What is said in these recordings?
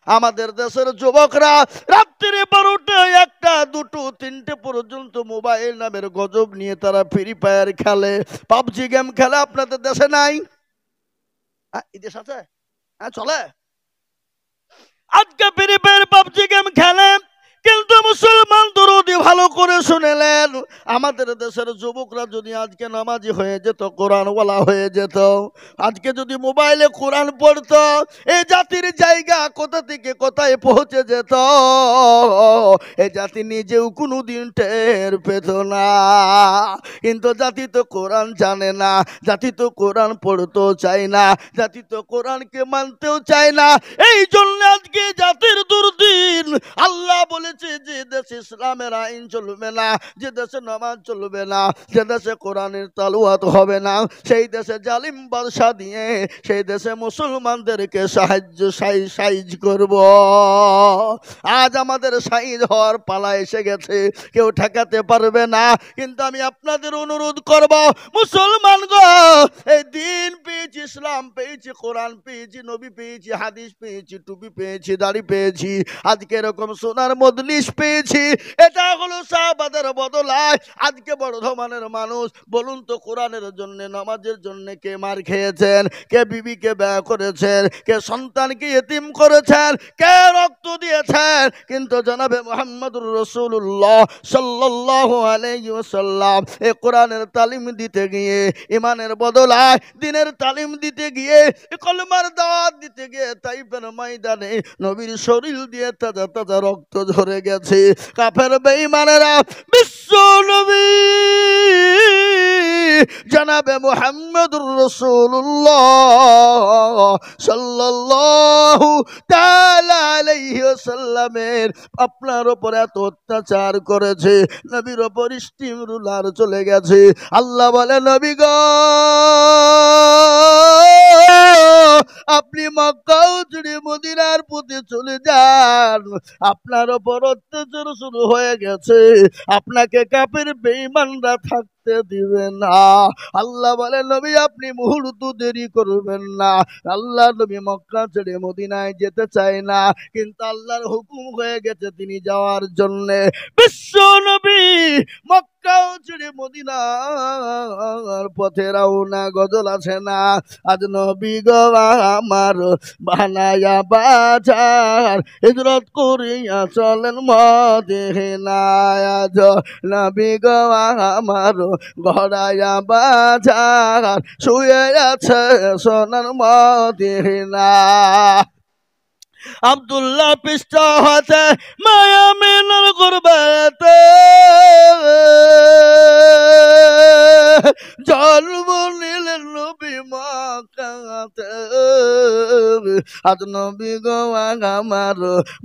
আমাদের দেশের যুবকরা রাত্রি 12টা 1টা 2টো 3টে পর্যন্ত মোবাইল নামের গজব নিয়ে তারা ফ্রি ফায়ার খেলে, পাবজি গেম খেলে। আপনাদের দেশে নাই? এই দেশ আছে? হ্যাঁ, চলে। আজকে ফ্রি ফায়ার পাবজি গেম খেলে, কিন্তু মুসলমান দরদি ভালো করে শুনেলেন, আমাদের দেশের যুবকরা যদি আজকে নামাজি হয়ে যেত, কোরআনওয়ালা হয়ে যেত, আজকে যদি মোবাইলে কোরআন পড়তো, এই জাতির জায়গা কোথা থেকে কোথায় পৌঁছে যেত, এই জাতি নিজেও কোনোদিন টের পেত না। কিন্তু জাতি তো কোরআন জানে না, জাতি তো কোরআন পড়তেও চায় না, জাতি তো কোরআনকে মানতেও চায় না। এই জন্য আজকে জাতির দুর্দিন। আল্লাহ বলেছে যে দেশে ইসলামের আইন চলবে না, যে দেশে নামাজ চলবে না, যে দেশে কোরআনের তালুয়াত হবে না, সেই দেশে জালিম বাদশা দিয়ে সেই দেশে মুসলমানদেরকে সাইজ করব। আজ আমাদের সাইজ হওয়ার পালা এসে গেছে, কেউ ঠেকাতে পারবে না। কিন্তু আমি আপনাদের অনুরোধ করব, মুসলমান গো, এই দিন পেয়েছি, ইসলাম পেয়েছি, কোরআন পেয়েছি, নবী পেয়েছি, হাদিস পেয়েছি, টুপি পেয়েছি, দাড়ি পেয়েছি, আজকে এরকম সোনার মজলিস পেয়েছি। এটা হলো সাহাবাদের বদলায়। আজকে বর্ধমানের মানুষ বলুন তো, কোরআনের জন্য, নামাজের জন্য কে মার খেয়েছেন, কে বিবিকে ব্যয় করেছেন, কে সন্তানকে এতিম করেছেন, কে রক্ত দিয়েছেন? কিন্তু জনাবে মুহাম্মদুর রাসূলুল্লাহ সাল্লাল্লাহু আলাইহি ওয়াসাল্লাম এই কোরআনের তালিম দিতে গিয়ে, ইমানের বদলায় দিনের তালিম দিতে গিয়ে, কলমার দাওয়াত দিতে গিয়ে তাইফের ময়দানে নবীর শরীর দিয়ে তাজা তাজা রক্ত ঝরে গেছে। কাফের বেঈমানেরা বিশ্ব নবী জনাবে মুহাম্মদুর রাসূলুল্লাহ সাল্লাল্লাহু তাআলা আলাইহি ওয়াসাল্লামের আপনার উপর এত অত্যাচার করেছে, নবীর উপর স্টিম রুলার চলে গেছে। আল্লাহ বলে, নবী গো, আপনি মক্কা ছেড়ে মদিনার পথে চলে যান, আপনার উপর অত্যাচার শুরু হয়ে গেছে, আপনাকে কাফের বেঈমানরা থাকতে দিবে না। আল্লাহ বলে, নবী আপনি মুহূর্ত দেরি করবেন না। আল্লাহ নবী মক্কা ছেড়ে মদিনায় যেতে চায় না, কিন্তু আল্লাহর হুকুম হয়ে গেছে তিনি যাওয়ার জন্য। বিশ্ব নবী মক্কা ছেড়ে মদিনার পথে রওনা। গজল আছে না, আজ নবী গো আমার বানায়া বাজার, হিজরত করিয়া চলেন মদিনায়। আজ নবী গো আমার গড়ায়া বাজার, শুয়ে আছে সোনার মদিনা। আব্দুল্লাহ পৃষ্ঠা হতে মায়া মিনার গুরবাতে জন্ম নিলেন নবী মক্কাতে। আজ নবী গো আমার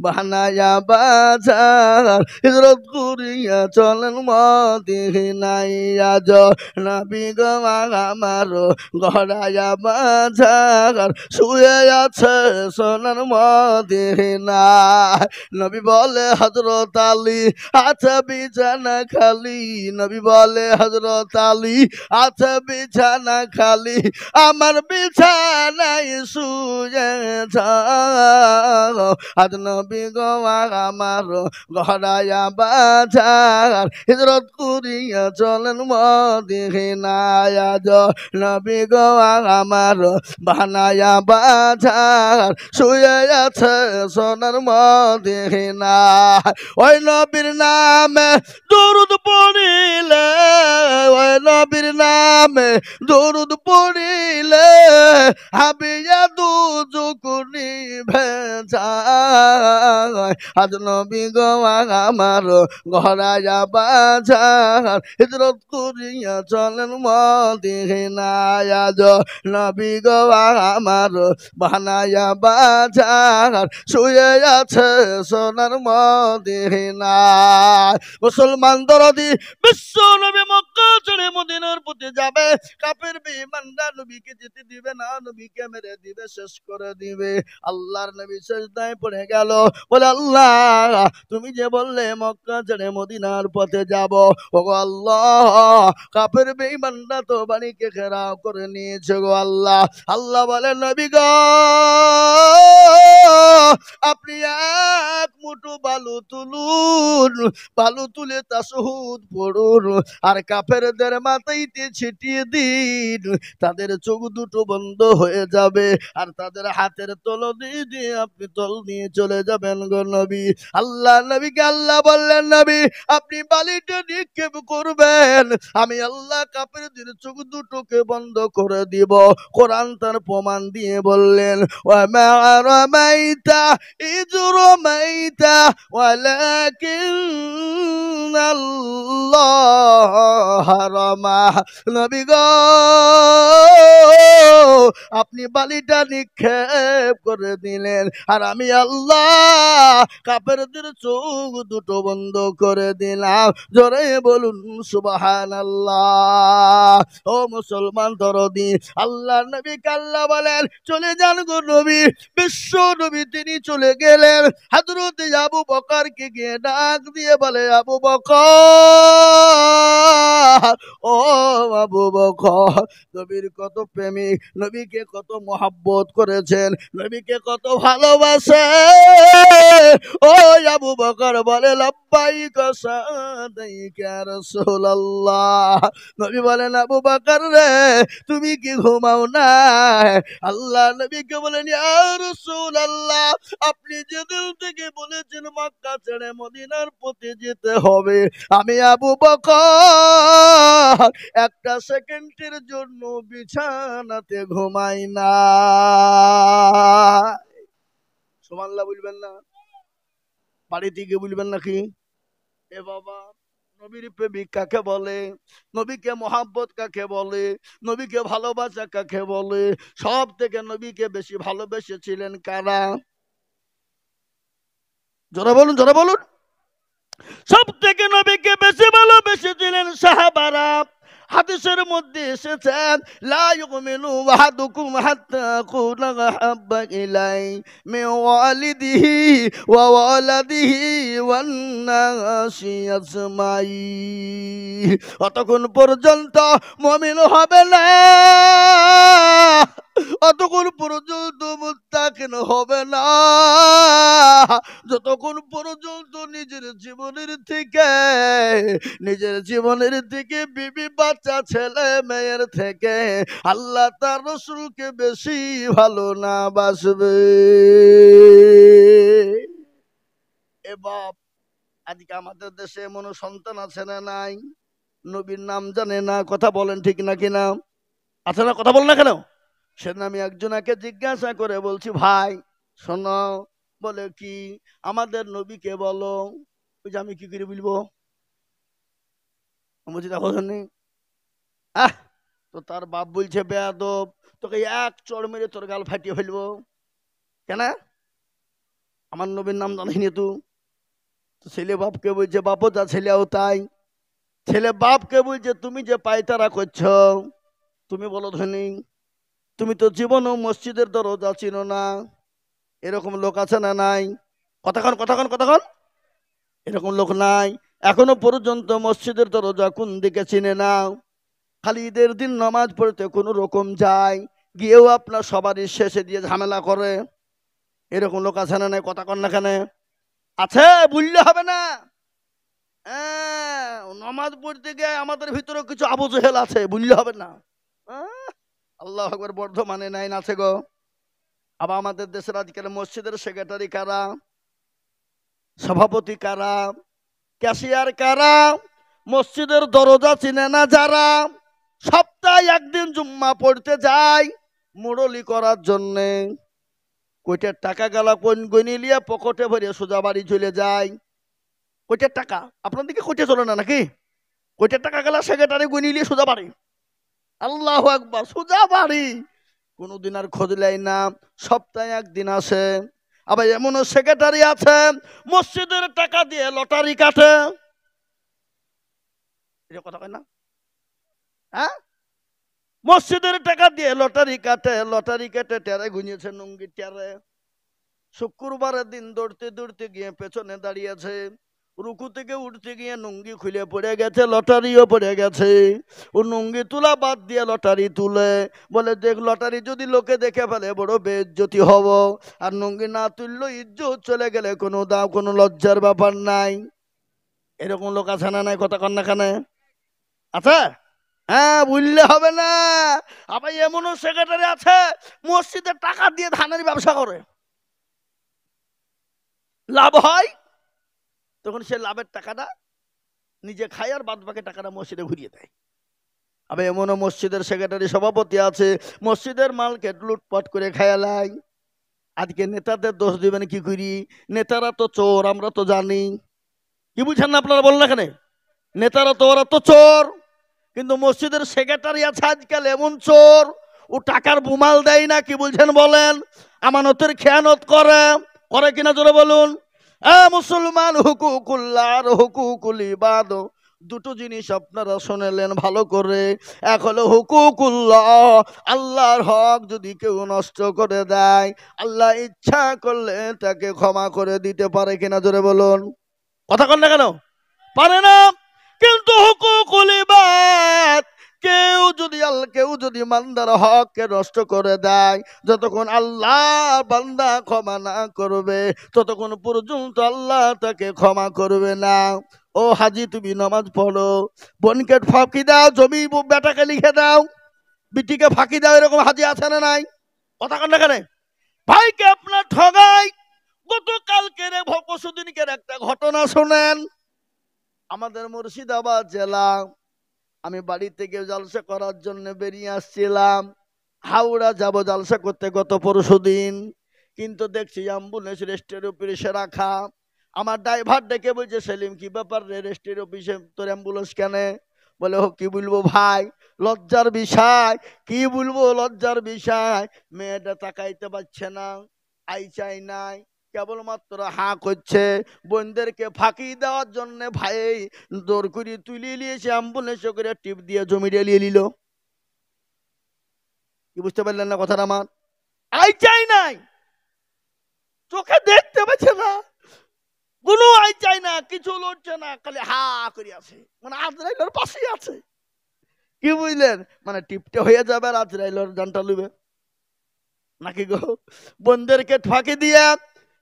বানায়া বাজার, হিজরত করিয়া চলেন মদিনায়। আজ নবী গো আমার গড়ায়া বাজার, শুয়ে আছে সোনার মদিনা। নবী বলে হযরত আলী আছে বিছানা খালি, নবী বলে হযরত আলী আছে বিছানা খালি, আমার বিছানায় শুয়ে যাও। আজ নবী গো আমার গড়ায়া বাজার, হিজরত করিয়া চলেন মদিনায়। আজ নবী গো আমার বানায়া বাজার, শুয়ে আছে সোনার মদিনা। ওই নবীর নামে দরুদ পড়িলে, ওই নবীর নামে দরুদ পড়িলে হাবিয়া দুজক নিভে যায়। আজ নবী গো আমার গড়ায়া বাজার, হিজরত করিয়া চলেন মদিনায়। আজ নবী গো আমার বানায়া বাজার, শুয়ে আছে সোনার মদিনা। মুসলমান দরদি বিশ্ব নবী মক্কা ছেড়ে মদিনার পথে যাবে, কাফের বেঈমানরা নবীকে যেতে দিবে না, নবীকে মেরে দিবে, শেষ করে দিবে। আল্লাহর নবী সিজদায় সিজদায় পড়ে গেল, বলে আল্লাহ তুমি যে বললে মক্কা ছেড়ে মদিনার পথে যাব, ওগো আল্লাহ কাফের বেঈমানরা তো বাড়িকে ঘেরাও করে নিয়েছে গো আল্লাহ। আল্লাহ বলে নবী গো আপনি এক মুঠো বালু তুলুন, বালু তুলে তাশহুদ পড়ুন, আর কাফেরদের মাথাইতে ছিটিয়ে দিন, তাদের চোখ দুটো বন্ধ হয়ে যাবে, আর তাদের হাতের তলদি দিয়ে আপনি তল নিয়ে চলে যাবেন গো নবী। আল্লাহ নবীকে আল্লাহ বললেন নবী আপনি বালিটা নিক্ষেপ করবেন, আমি আল্লাহ কাফেরদের চোখ দুটোকে বন্ধ করে দিব। কোরআন তার প্রমাণ দিয়ে বললেন ওয়া মা রামাইতা ইয রামাইতা ওয়ালাকিন আল্লাহ রামা। নবী গো আপনি বালিটা নিক্ষেপ করে দিলেন, আর আমি আল্লাহ কাফেরদের চোখ দুটো বন্ধ করে দিলাম। জোরে বলুন সুবহানাল্লাহ। ও মুসলমান দরদি, আল্লাহ নবী আল্লাহ বলেন চলে যান গো নবী। বিশ্ব নবী তিনি চলে গেলেন, হযরত আবু বকরকে গিয়ে ডাক দিয়ে বলে আবু বকর, ও আবু বকর নবীর কত প্রেমিক, নবীকে কত মহব্বত করেছেন, নবীকে কত ভালোবাসে। ও আবু বকর বলে লাব্বাইক সাদাইক ইয়া রাসূলুল্লাহ। নবী বলেন আবু বকর রে তুমি কি ঘুমাও না? আল্লাহ নবীকে বলেন ইয়া রাসূলুল্লাহ আপনি যেদিন থেকে বলেছেন মক্কা ছেড়ে মদিনার পথে যেতে হবে, আমি আবু বকর একটা সেকেন্ডের জন্য বিছানাতে ঘুমাই না। সুবহানাল্লাহ বলবেন না? বাড়িতে গিয়ে বলবেন নাকি? এ বাবা নবীর প্রেমিক কাকে বলে, নবীকে মহাব্বত কাকে বলে, নবীকে ভালোবাসা কাকে বলে? সব থেকে নবীকে বেশি ভালোবেসেছিলেন কারা? জোরে বলুন, জোরে বলুন। সব থেকে নবীকে বেশি ভালোবেসেছিলেন সাহাবারা। হাদিসের মধ্যে এসেছেন লা ইউমিনু আহাদুকুম হাত্তা আকুনা আহাব্বা ইলাই মিন ওয়ালিদিহি ওয়া ওয়ালাদিহি ওয়ান নাসি আজমাইন। অতক্ষণ পর্যন্ত মুমিন হবে না, অতক্ষণ পর্যন্ত মুত্তাকিন হবে না, যতক্ষণ পর্যন্ত নিজের জীবনের থেকে বিবি বাচ্চা ছেলে মেয়ের থেকে আল্লাহ তার রাসূলকে বেশি ভালো না বাসবে। এ বাপ আজকে আমাদের দেশে এমন সন্তান আছে না নাই নবীর নাম জানে না? কথা বলেন ঠিক না কিনা? আছে না? কথা বলেন না কেন? সেদিন আমি একজনকে জিজ্ঞাসা করে বলছি ভাই শোনো, বলে কি আমাদের নবীকে বলো। ওই যে আমি কি করে বলবো? বলছি দেখো নেই আহ তো তার বাপ বলছে বেয়াদব, তোকে এক চড় মেরে তোর গাল ফাটিয়ে ফেলবো। কেন? আমার নবীর নাম জানিনি তো ছেলে বাপকে বলছে বাপও যা ছেলেও তাই। ছেলে বাপকে বলছে তুমি যে পায়তারা করছো, তুমি বলো ধনী, তুমি তো জীবনও মসজিদের দরজা চিনো না। এরকম লোক আছে না নাই? কতক্ষণ কতক্ষণ কতক্ষণ এরকম লোক নাই? এখনো পর্যন্ত মসজিদের দরজা কোন দিকে চিনে না, খালি ঈদের দিন নামাজ পড়তে কোনো রকম যায়, গিয়েও আপনার সবারই শেষে দিয়ে ঝামেলা করে। এরকম লোক আছে না নাই? কতক্ষণ না কেন আছে? বললে হবে না। নামাজ পড়তে গিয়ে আমাদের ভিতরে কিছু আবু জেহেল আছে, বললে হবে না। আল্লাহু আকবার। বর্ধমানে নাই আছে গো। আবার আমাদের দেশের আজকাল মসজিদের সেক্রেটারি কারা, সভাপতি কারা, ক্যাশিয়ার কারা, মসজিদের দরজা চিনে না যারা, সপ্তাহে একদিন জুম্মা পড়তে যায় মুরলি করার জন্যে, কইটার টাকা গেলা কোন গনি লিয়া পকেটে ভরে সোজা বাড়ি চলে যায়। কইটার টাকা আপনার দিকে কইটে চলে না নাকি? কইটার টাকা গেলা সেক্রেটারি গনি লিয়ে সোজা বাড়ি। আল্লাহু আকবার, সোজা বাড়ি। কোনদিন আর খোঁজ লাই না, সপ্তাহে একদিন আসে। আবার এমনও সেক্রেটারি আছে মসজিদের টাকা দিয়ে লটারি কাটে। এটা কথা কয় না? হ্যাঁ, মসজিদের টাকা দিয়ে লটারি কাটে, লটারি কেটে টেরে গুনিয়েছে নুঙ্গি টেরে। শুক্রবারের দিন দৌড়তে দৌড়তে গিয়ে পেছনে দাঁড়িয়েছে, রুকু থেকে উঠতে গিয়ে নুঙ্গি খুলে পড়ে গেছে, লটারিও পড়ে গেছে। ও নুঙ্গি তোলা বাদ দিয়ে লটারি তুলে বলে, দেখ লটারি যদি লোকে দেখে ফেলে বড় বেইজ্জতি হব, আর নুঙ্গি না তুললো ইজ্জত চলে গেলে কোনো দাম কোনো লজ্জার ব্যাপার নাই। এরকম লোক আছে না নাই? কথা কন না কেন? আছে? হ্যাঁ, বুঝলে হবে না। আবার এমনও সেক্রেটারি আছে মসজিদের টাকা দিয়ে ধানের ব্যবসা করে, লাভ হয় তখন সে লাভের টাকাটা নিজে খায় আর বাদ বাকি টাকাটা মসজিদে ঘুরিয়ে দেয়। আবার এমনও মসজিদের সেক্রেটারি সভাপতি আছে মসজিদের মালকে লুটপাট করে খায়ালায়। আজকে নেতাদের দোষ দিবেন কি করি? নেতারা তো চোর, আমরা তো জানি। কি বুঝছেন না আপনারা? বলেন এখানে নেতারা তো, ওরা তো চোর। কিন্তু মসজিদের সেক্রেটারি আছে আজকাল এমন চোর, ও টাকার বুমাল দেয় না। কি বলছেন বলেন? আমানতের খেয়ানত করে, করে কিনা জোরে বলুন। মুসলমান, হুকুকুল্লাহ আর হুকুকুল ইবাদ, দুটো জিনিস আপনারা শুনেলেন ভালো করে। এক হলো হুকুকুল্লাহ, আল্লাহর হক যদি কেউ নষ্ট করে দেয় আল্লাহ ইচ্ছা করলে তাকে ক্ষমা করে দিতে পারে কিনা জোরে বলুন। কথা কন না কেন? পারে না। কিন্তু হুকুকুল ইবাদ, কেউ যদি বান্দার হককে নষ্ট করে দেয়, যতক্ষণ আল্লাহ বান্দা ক্ষমা না করবে ততক্ষণ পর্যন্ত আল্লাহ তাকে ক্ষমা করবে না। ও হাজি, তুমি নামাজ পড়ো, বোনকে ফাঁকি দাও, জমি বেটাকে লিখে দাও, বিটিকে ফাঁকি দাও, এরকম হাজি আছে না নাই? কথা কন না কেন? ভাইকে আপনার ঠগাই। গতকালকের পরশুদিনকের একটা ঘটনা শোনেন। আমাদের মুর্শিদাবাদ জেলা, আমি বাড়ি থেকে জলসা করার জন্য বেরিয়ে আসছিলাম, হাওড়া যাব জলসা করতে গত পরশুদিন। কিন্তু দেখছি অ্যাম্বুলেন্স রেস্টের অফিসে রাখা। আমার ড্রাইভার ডেকে বলছে, সেলিম কি ব্যাপার রে, রেস্টের অফিসে তোর অ্যাম্বুলেন্স কেন? বলে, ও কি বলবো ভাই, লজ্জার বিষয়। কি বলবো, লজ্জার বিষয়। মেয়েটা তাকাইতে পারছে না, আই চাই নাই, কেবলমাত্র হাঁ করছে। বোনদেরকে ফাঁকি দেওয়ার জন্য ভাই দৌড় করে তুলে নিয়েছে, অ্যাম্বুলেন্সে করে টিপ দিয়ে জমি রেলিয়ে নিল। কি বুঝতে পারলেন না কথাটা আমার? আই চাই নাই, চোখে দেখতে পাচ্ছে না, কোনো আই চাই না, কিছু লড়ছে না, খালি হা করে আছে, মানে আজরাইলের পাশেই আছে। কি বুঝলেন? মানে টিপটে হয়ে যাবে আর আজরাইলের জানটা লুবে নাকি গো? বোনদেরকে ফাঁকি দিয়ে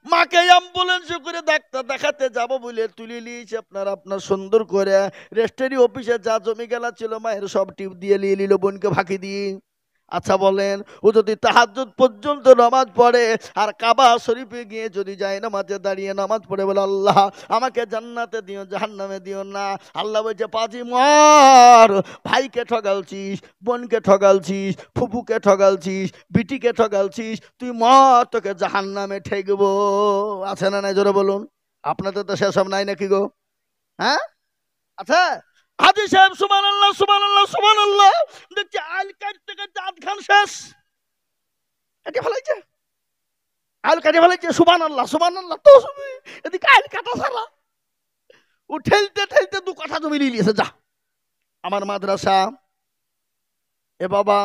মাকে অ্যাম্বুলেন্সে করে ডাক্তার দেখাতে যাব বলে তুলে নিয়েছে আপনার সুন্দর করে রেস্টারি অফিসে যা জমি গেলা ছিল মায়ের সব টিপ দিয়ে নিয়ে নিল বোনকে ফাঁকি দিয়ে। আচ্ছা বলেন, ও যদি তাহাজ্জুদ পর্যন্ত নামাজ পড়ে আর কাবা শরীফে গিয়ে যদি যায় নামাজে দাঁড়িয়ে নামাজ পড়ে বলে, আল্লাহ আমাকে জান্নাতে দিও, জাহান্নামে দিও না, আল্লাহ বলছে পাজি মর। ভাইকে ঠগালছিস, বোনকে ঠগালছিস, ফুপুকে ঠগালছিস, বিটিকে ঠগালছিস, তুই মর, তোকে জাহান্নামে ঠেকবো। আছে না নাই জোরে বলুন? আপনাদের তো সেসব নাই নাকি গো? হ্যাঁ আচ্ছা, হাজি সাহেব সুবহানাল্লাহ সুবহানাল্লাহ সুবহানাল্লাহ, দেখছি আইল কাটতে কাটতে আধ খান শেষ। এটি ভালাইছে, আইল কাটে ভালাইছে, সুবহানাল্লাহ সুবহানাল্লাহ। তো এদিকে আইল কাটা ছাড়া ও ঠেলতে ঠেলতে 2 কাঠা জমি নিয়ে নিয়েছে। যা, আমার মাদ্রাসা, এ বাবা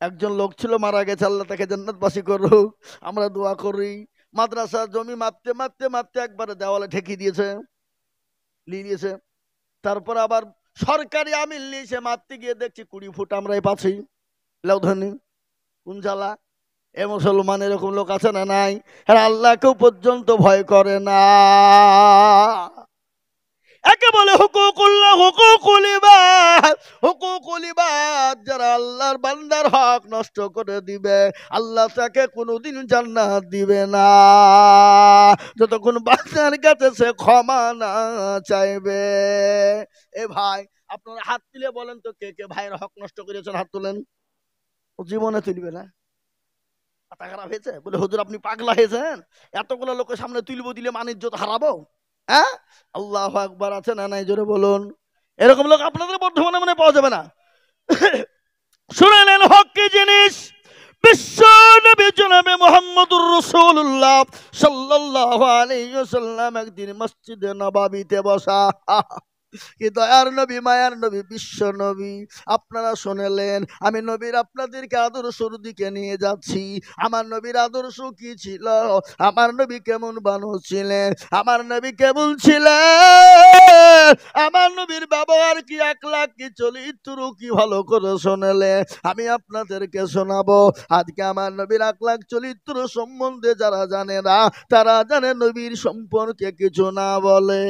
একজন লোক ছিল মারা গেছে, আল্লাহ তাকে জান্নাতবাসী করুক, আমরা দোয়া করি। মাদ্রাসা জমি মাপতে মাপতে মাপতে একবারে দেওয়ালে ঠেকি দিয়েছে, নিয়ে নিয়েছে। তারপর আবার সরকারি আমিল নিয়েছে, মাপতে গিয়ে দেখছি 20 ফুট আমরা পাচ্ছি। লেউধনি কোন জ্বালা? এ মুসলমান এরকম লোক আছে না নাই? হ্যাঁ, আল্লাহকেও পর্যন্ত ভয় করে না। একে বলে হুকুকুল্লাহ, হুকুকুল ইবাদ। হুকুকুল ইবাদ, যারা আল্লাহর বান্দার হক নষ্ট করে দিবে আল্লাহ তাকে কোনোদিন জান্নাত দিবে না, যতক্ষণ বান্দার কাছে সে ক্ষমা না চাইবে। এ ভাই, আপনারা হাত তুলে বলেন তো, কে কে ভাইয়ের হক নষ্ট করেছেন? হাত তুলেন। ও জীবনে তুলবে না। মাথা খারাপ হয়েছে? বলে হুজুর আপনি পাগলা হয়েছেন, এতগুলো লোকের সামনে তুলবো, দিলে মান ইজ্জত হারাবো? হ্যাঁ, আল্লাহু আকবার। আছে না নাই জোরে বলুন? এরকম লোক আপনাদের বর্ধমানে মনে পাওয়া যাবে না। শুনে নেন হক কি জিনিস। বিশ্ব নবী জনাবে মুহাম্মদুর রাসূলুল্লাহ সাল্লাল্লাহু আলাইহি ওয়াসাল্লাম একদিন মসজিদে নববীতে বসা। কি দয়ার নবী, মায়ার নবী, বিশ্ব নবী। আপনারা শুনলেন, আমি নবীর আপনাদেরকে আদর্শর দিকে নিয়ে যাচ্ছি। আমার নবীর আদর্শ কি ছিল? আমার নবী কেমন মানুষ ছিলেন? আমার নবী কেমন ছিলেন? আমার নবীর ব্যবহার কি, একলাখ কি, চরিত্র কি, ভালো করে শোনালে আমি আপনাদেরকে শোনাবো। আজকে আমার নবীর একলাখ চরিত্র সম্বন্ধে যারা জানে না, তারা জানে নবীর সম্পর্কে কিছু না বলে।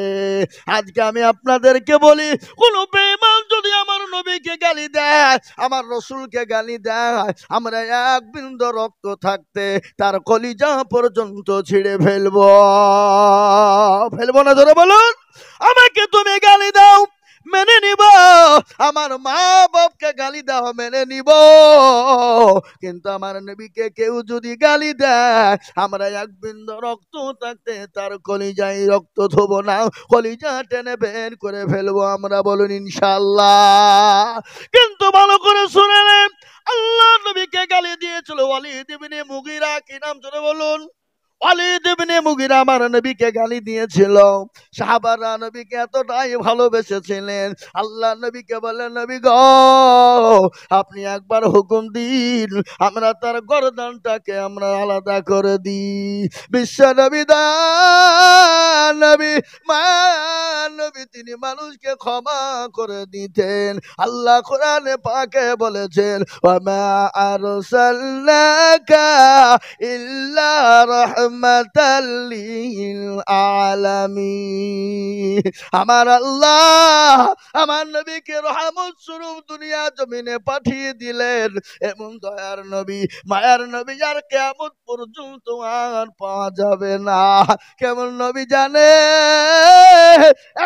আজকে আমি আপনাদেরকে বলি, কোন বেঈমান যদি আমার নবীকে গালি দেয়, আমার রসুলকে গালি দেয়, আমরা এক বিন্দু রক্ত থাকতে তার কলিজা পর্যন্ত ছিঁড়ে ফেলবো। ফেলবো না? ধরে বলুন। আমাকে তুমি গালি দাও, মেনে নিব। আমার মা বাপকে গালি দাও, মেনে নিব। কিন্তু আমার নবীকে কেউ যদি গালি দেয়, আমরা এক বিন্দু রক্ত থাকতে তার কলিজায় রক্ত ধোবো না, কলিজা টেনে বের করে ফেলবো আমরা। বলুন ইনশাআল্লাহ। কিন্তু ভালো করে শুনে নেন, আল্লাহ নবীকে গালি দিয়েছিল ওয়ালিদ ইবনে মুগীরা। কি নাম জোরে বলুন? ওয়ালিদ ইবনে মুগীরা আমার নবীকে গালি দিয়েছিল। সাহাবারা নবীকে এতটাই ভালোবেসেছিলেন, আল্লাহ নবীকে বলেন, নবী গো, আপনি একবার হুকুম দিন, আমরা তার গর্দানটাকে আমরা আলাদা করে দিই। বিশ্ব নবী নবী মা নবী তিনি মানুষকে ক্ষমা করে দিতেন। আল্লাহ কোরআনে পাকে বলেছেন, ওয়ামা আরসালনাকা ইল্লা রাহমাতাল লিল আলামিন। আমার আল্লাহ আমার নবীকে রহমত স্বরূপ দুনিয়া জমিনে পাঠিয়ে দিলেন। এমন দয়ার নবী, মায়ার নবী আর কিয়ামত পর্যন্ত আর পাওয়া যাবে না। কেমন নবী জানে?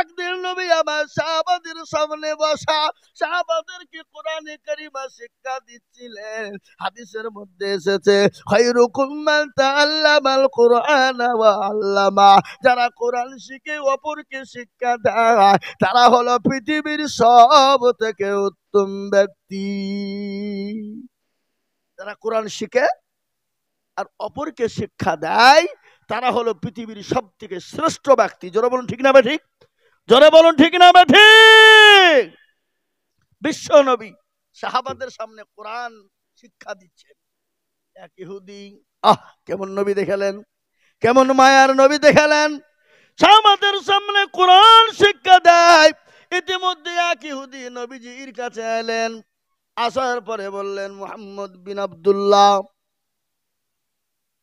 একদিন নবী আমার সাহাবাদের সামনে বসা, সাহাবাদেরকে কোরআনে কারিমা শিক্ষা দিচ্ছিলেন। হাদিসের মধ্যে এসেছে, খায়রুকুম মান তাআল্লামাল কুরআনা ওয়া আল্লামা। যারা কোরআন শিখে অপরকে শিক্ষা দেয়, তারা হলো পৃথিবীর সব থেকে উত্তম ব্যক্তি। যারা কোরআন শিখে আর অপরকে শিক্ষা দেয়, তারা হলো পৃথিবীর সব থেকে শ্রেষ্ঠ ব্যক্তি। জোরে বলুন ঠিক না ঠিক? জোরে বলুন ঠিক না ঠিক? বিশ্ব নবী সাহাবাদের সামনে কোরআন শিক্ষা দিচ্ছেন। এক ইহুদি, কেমন নবী দেখালেন, কেমন মায়ার নবী দেখালেন, সাহাবাদের সামনে কোরআন শিক্ষা দেয়। ইতিমধ্যে এক ইহুদি নবীজির কাছে এলেন। আসার পরে বললেন, মুহাম্মদ বিন আব্দুল্লাহ,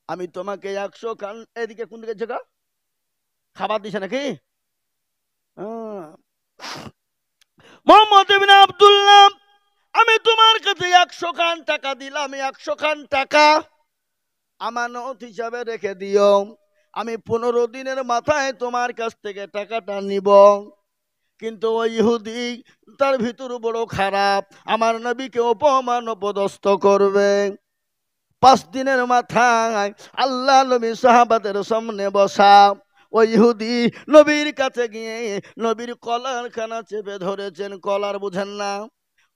আমি তোমাকে 100 খান, এদিকে কোন দিকে জায়গা খাবার দিছে নাকি? মুহাম্মদ বিন আব্দুল্লাহ, আমি তোমার কাছে 100 খান টাকা দিলাম। 100 খান টাকা আমানত হিসাবে রেখে দিও। আমি 15 দিনের মাথায় তোমার কাছ থেকে টাকাটা নিব। কিন্তু ওই ইহুদি তার ভিতর বড় খারাপ, আমার নবীকে অপমান অপদস্থ করবে। 5 দিনের মাথায় আল্লাহ নবী সাহাবাদের সামনে বসা, ওই ইহুদি নবীর কাছে গিয়ে নবীর কলার খানা চেপে ধরেছেন। কলার বুঝেন না?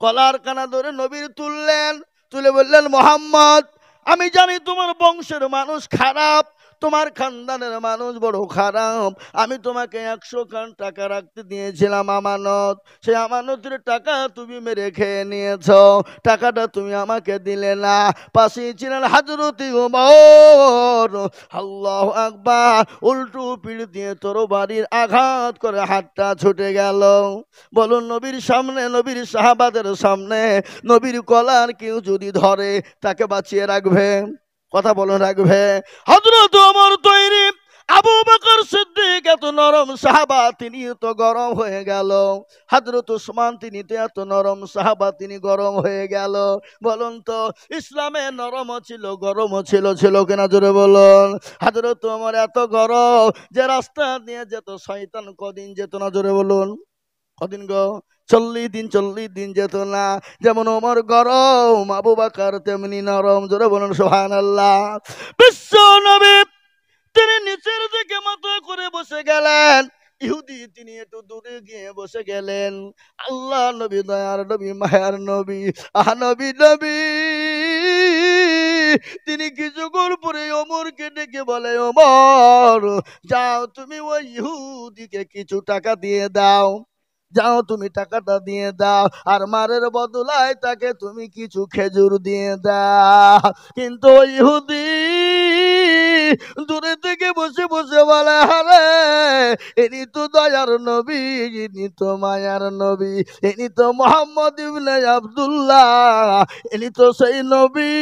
কলার খানা ধরে নবীর তুললেন, তুলে বললেন, মোহাম্মদ, আমি জানি তোমার বংশের মানুষ খারাপ, তোমার খানদানের মানুষ বড় খারাপ। আমি তোমাকে 100 খান টাকা রাখতে দিয়েছিলাম আমানত, সেই আমানতের টাকা তুমি মেরে খেয়ে নিয়েছ, টাকাটা তুমি আমাকে দিলে না। পাশেই ছিলেন হযরত ওমর। আল্লাহু আকবার, উল্টো পিঠ দিয়ে তরবারির আঘাত করে হাতটা ছুটে গেল। বলুন, নবীর সামনে, নবীর সাহাবাদের সামনে নবীর কলার কেউ যদি ধরে, তাকে বাঁচিয়ে রাখবে? কথা বলুন, রাখবে? হযরত ওমর তৈরি, আবু বকর সিদ্দিক এত নরম সাহাবা, তিনি তো গরম হয়ে গেল। হযরত ওসমান, তিনি তো এত নরম সাহাবা, তিনি গরম হয়ে গেল। বলুন তো, ইসলামে নরমও ছিল, গরমও ছিল, ছিল কিনা জোরে বলুন? হযরত ওমর এত গরম যে রাস্তা দিয়ে যেত শয়তান কদিন যেত না? জোরে বলুন। কদিন গো? 40 দিন যেত না। যেমন ওমর গরম, আবু বকর তেমনি নরম। জোরে বলুন সুবহানাল্লাহ। বিশ্ব নবী তিনি নিচের দিকে মাথা করে বসে গেলেন, ইহুদি তিনি একটু দূরে গিয়ে বসে গেলেন। আল্লাহ নবী, দয়ার নবী, মায়ার নবী, নবী নবী তিনি কিছুক্ষণ পরে ওমরকে ডেকে বলে, ওমর, যাও তুমি ওই ইহুদিকে কিছু টাকা দিয়ে দাও। যাও তুমি টাকাটা দিয়ে দাও, আর মারের বদলায় তাকে তুমি কিছু খেজুর দিয়ে দাও। কিন্তু ওই ইহুদি দূরে থেকে বসে বসে বলে, আরে ইনি তো দয়ার নবী, ইনি তো মায়ার নবী, ইনি তো মোহাম্মদ ইবনে আব্দুল্লাহ, ইনি তো সেই নবী,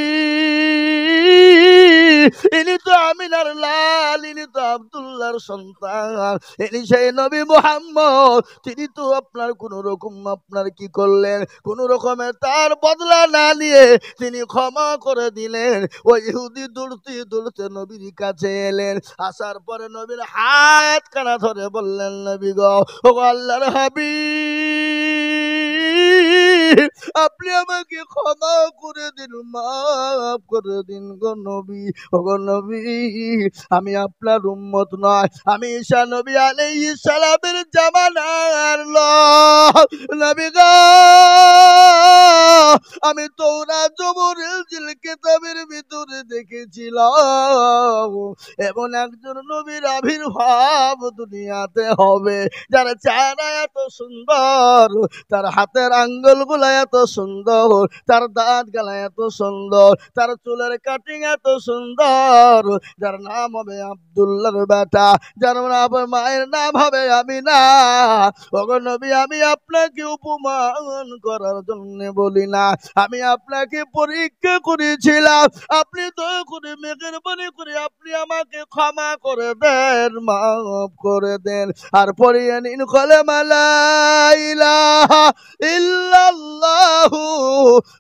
ইনি তো আমিনার লাল, ইনি তো আব্দুল্লাহর সন্তান, ইনি সেই নবী মোহাম্মদ। তিনি তো আপনার কোন রকম আপনার কি করলেন, কোন রকমের তার বদলা না নিয়ে তিনি ক্ষমা করে দিলেন। ওই ইহুদি দৌড়তে দৌড়তে নবীর কাছে এলেন। আসার পরে নবীর হাত কানা ধরে বললেন, নবী গো, ও আল্লাহর হাবিব, আপনি আমাকে ক্ষমা করে দিন, মাফ করে দিন গো নবী। ও গো নবী, আমি আপনার উম্মত নয়, আমি ঈসা নবী আলাইহিস সালামের জামানার লোক। নবী গো, আমি তাওরাত জবুর ইনজিল কিতাবের ভিতরে দেখেছিলাম এমন একজন নবীর আবির্ভাব দুনিয়াতে হবে, যার চেহারা এত সুন্দর, তার হাতের আঙ্গুল গুলা এত সুন্দর, তার দাঁত গালা এত সুন্দর, তার চুলের কাটিং এত সুন্দর, যার নাম হবে আব্দুল্লাহর বেটা, যার মায়ের নাম হবে আমিনা। ওগো নবী, আমি আপনাকে উপমান করার জন্য বলি না, আমি আপনাকে পরীক্ষা করেছিলাম। আপনি দয়া করে মেহেরবানি করে আপনি আমাকে ক্ষমা করে দেন, মাফ করে দেন, আর পড়িয়ে নিন কলেমা লা ইলাহা ইল্লাল্লাহু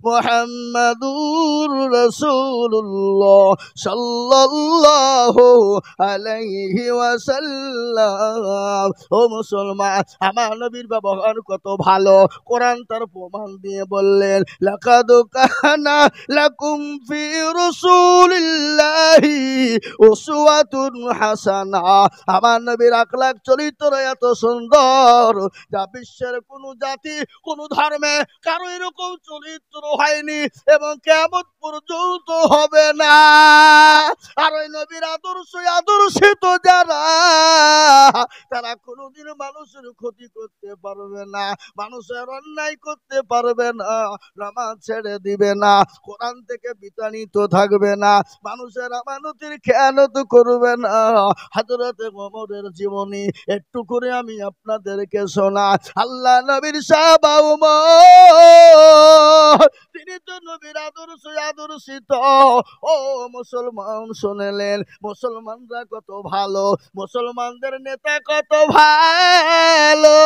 মুহাম্মাদুর রাসূলুল্লাহ সাল্লাল্লাহু আলাইহি ওয়াসাল্লাম। ও মুসলমান, আমার নবীর ব্যবহার কত ভালো, কোরআন তার প্রমাণ দিয়ে বললেন, লাকাদ কানা লাকুম ফি রাসূলিল্লাহি উসওয়াতুন হাসানা। আমার নবীর আখলাক চরিত্র এত সুন্দর, যা বিশ্বের কোন জাতি কোন ধর্মে কারো এরকম চরিত্র হয়নি এবং কিয়ামত পর্যন্ত হবে না। আর ওই নবীর আদর্শিত যারা, তারা কোনোদিন মানুষের ক্ষতি করতে পারবে না, মানুষের অন্যায় করতে পারবে না, নামাজ ছেড়ে দিবে না, কোরআন থেকে বিতাড়িত থাকবে না, মানুষের আমানতের খেয়ানত করবে না। হযরতে ওমরের জীবনী একটু করে আমি আপনাদেরকে শোনা। আল্লাহ নবীর সাহাবা ওমর, তিনি তো নবীর আদর্শিত। ও মুসলমান শুনলেন, মুসলমানরা কত ভালো, মুসলমানদের নেতা কত ভালো।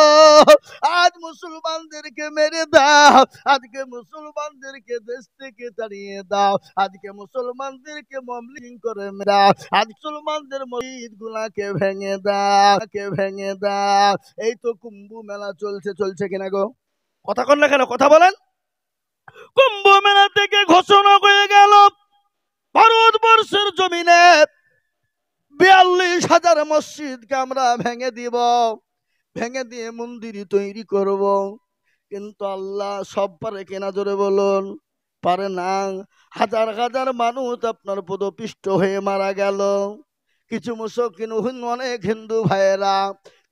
আজ মুসলমানদেরকে মেরে দাও, আজকে মুসলমানদেরকে দেশ থেকে তাড়িয়ে দাও, আজকে মুসলমানদেরকে মমলিং করে দাও, আজ মুসলমানদের মসজিদ গুলাকে ভেঙে দাও, ভেঙে দাও। এই তো কুম্ভ মেলা চলছে কিনা গো? কথা কন না কেন, কথা বলেন। কুম্ভ মেলা থেকে ঘোষণা হয়ে গেল, ভারতবর্ষের জমিনে 42,000 মসজিদকে আমরা ভেঙে দিব, ভেঙে দিয়ে মন্দির তৈরি করব। কিন্তু আল্লাহ সব পারে কিনা, জোরে বলুন? পারে না। হাজার হাজার মানুষ আপনার পদপিষ্ট হয়ে মারা গেল। কিছু মুসলমান, অনেক হিন্দু ভাইয়েরা,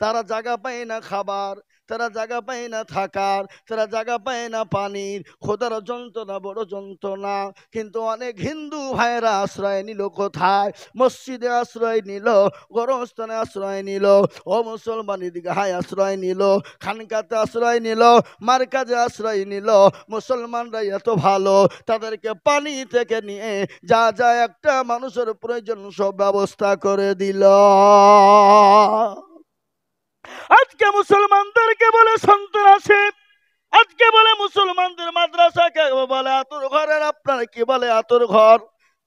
তারা জায়গা পায় না খাবার, তারা জায়গা পায় না থাকার, তারা জায়গা পায় না পানির, খোদার যন্ত্রণা বড় যন্ত্রণা। কিন্তু অনেক হিন্দু ভাইয়েরা আশ্রয় নিল কোথায়? মসজিদে আশ্রয় নিল, গরস্থানে আশ্রয় নিল, ও মুসলমান ঈদগাহে আশ্রয় নিল, খানকাতে আশ্রয় নিল, মার্কাজে আশ্রয় নিল। মুসলমানরা এত ভালো, তাদেরকে পানি থেকে নিয়ে যা যা একটা মানুষের প্রয়োজন সব ব্যবস্থা করে দিল। আজকে মুসলমানদেরকে বলে সন্ত্রাসী, আজকে বলে মুসলমানদের মাদ্রাসাকে বলে আতর ঘরের, আপনার কি বলে আতর ঘর,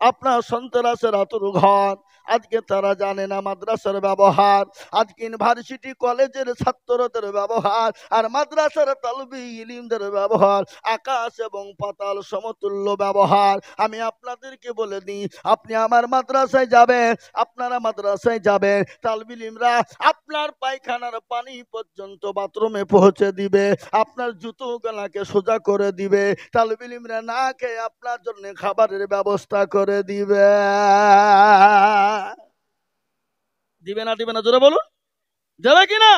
আপনার সন্ত্রাসের আতর ঘর। আজকে তারা জানে না মাদ্রাসার ব্যবহার, আজকে ইউনিভার্সিটি কলেজের ছাত্রদের ব্যবহার আর মাদ্রাসার তালবি ইলিমদের ব্যবহার আকাশ এবং পাতাল সমতুল্য ব্যবহার। আমি আপনাদেরকে বলে দিই, আপনি আমার মাদ্রাসায় যাবেন, আপনারা মাদ্রাসায় যাবেন, তালবি ইলিমরা আপনার পায়খানার পানি পর্যন্ত বাথরুমে পৌঁছে দিবে, আপনার জুতো গলাকে সোজা করে দিবে, তালবি ইলিমরা না খেয়ে আপনার জন্য খাবারের ব্যবস্থা করে দিবে। দিবে না, দিবে না, জোরে বলুন, দেবে কিনা?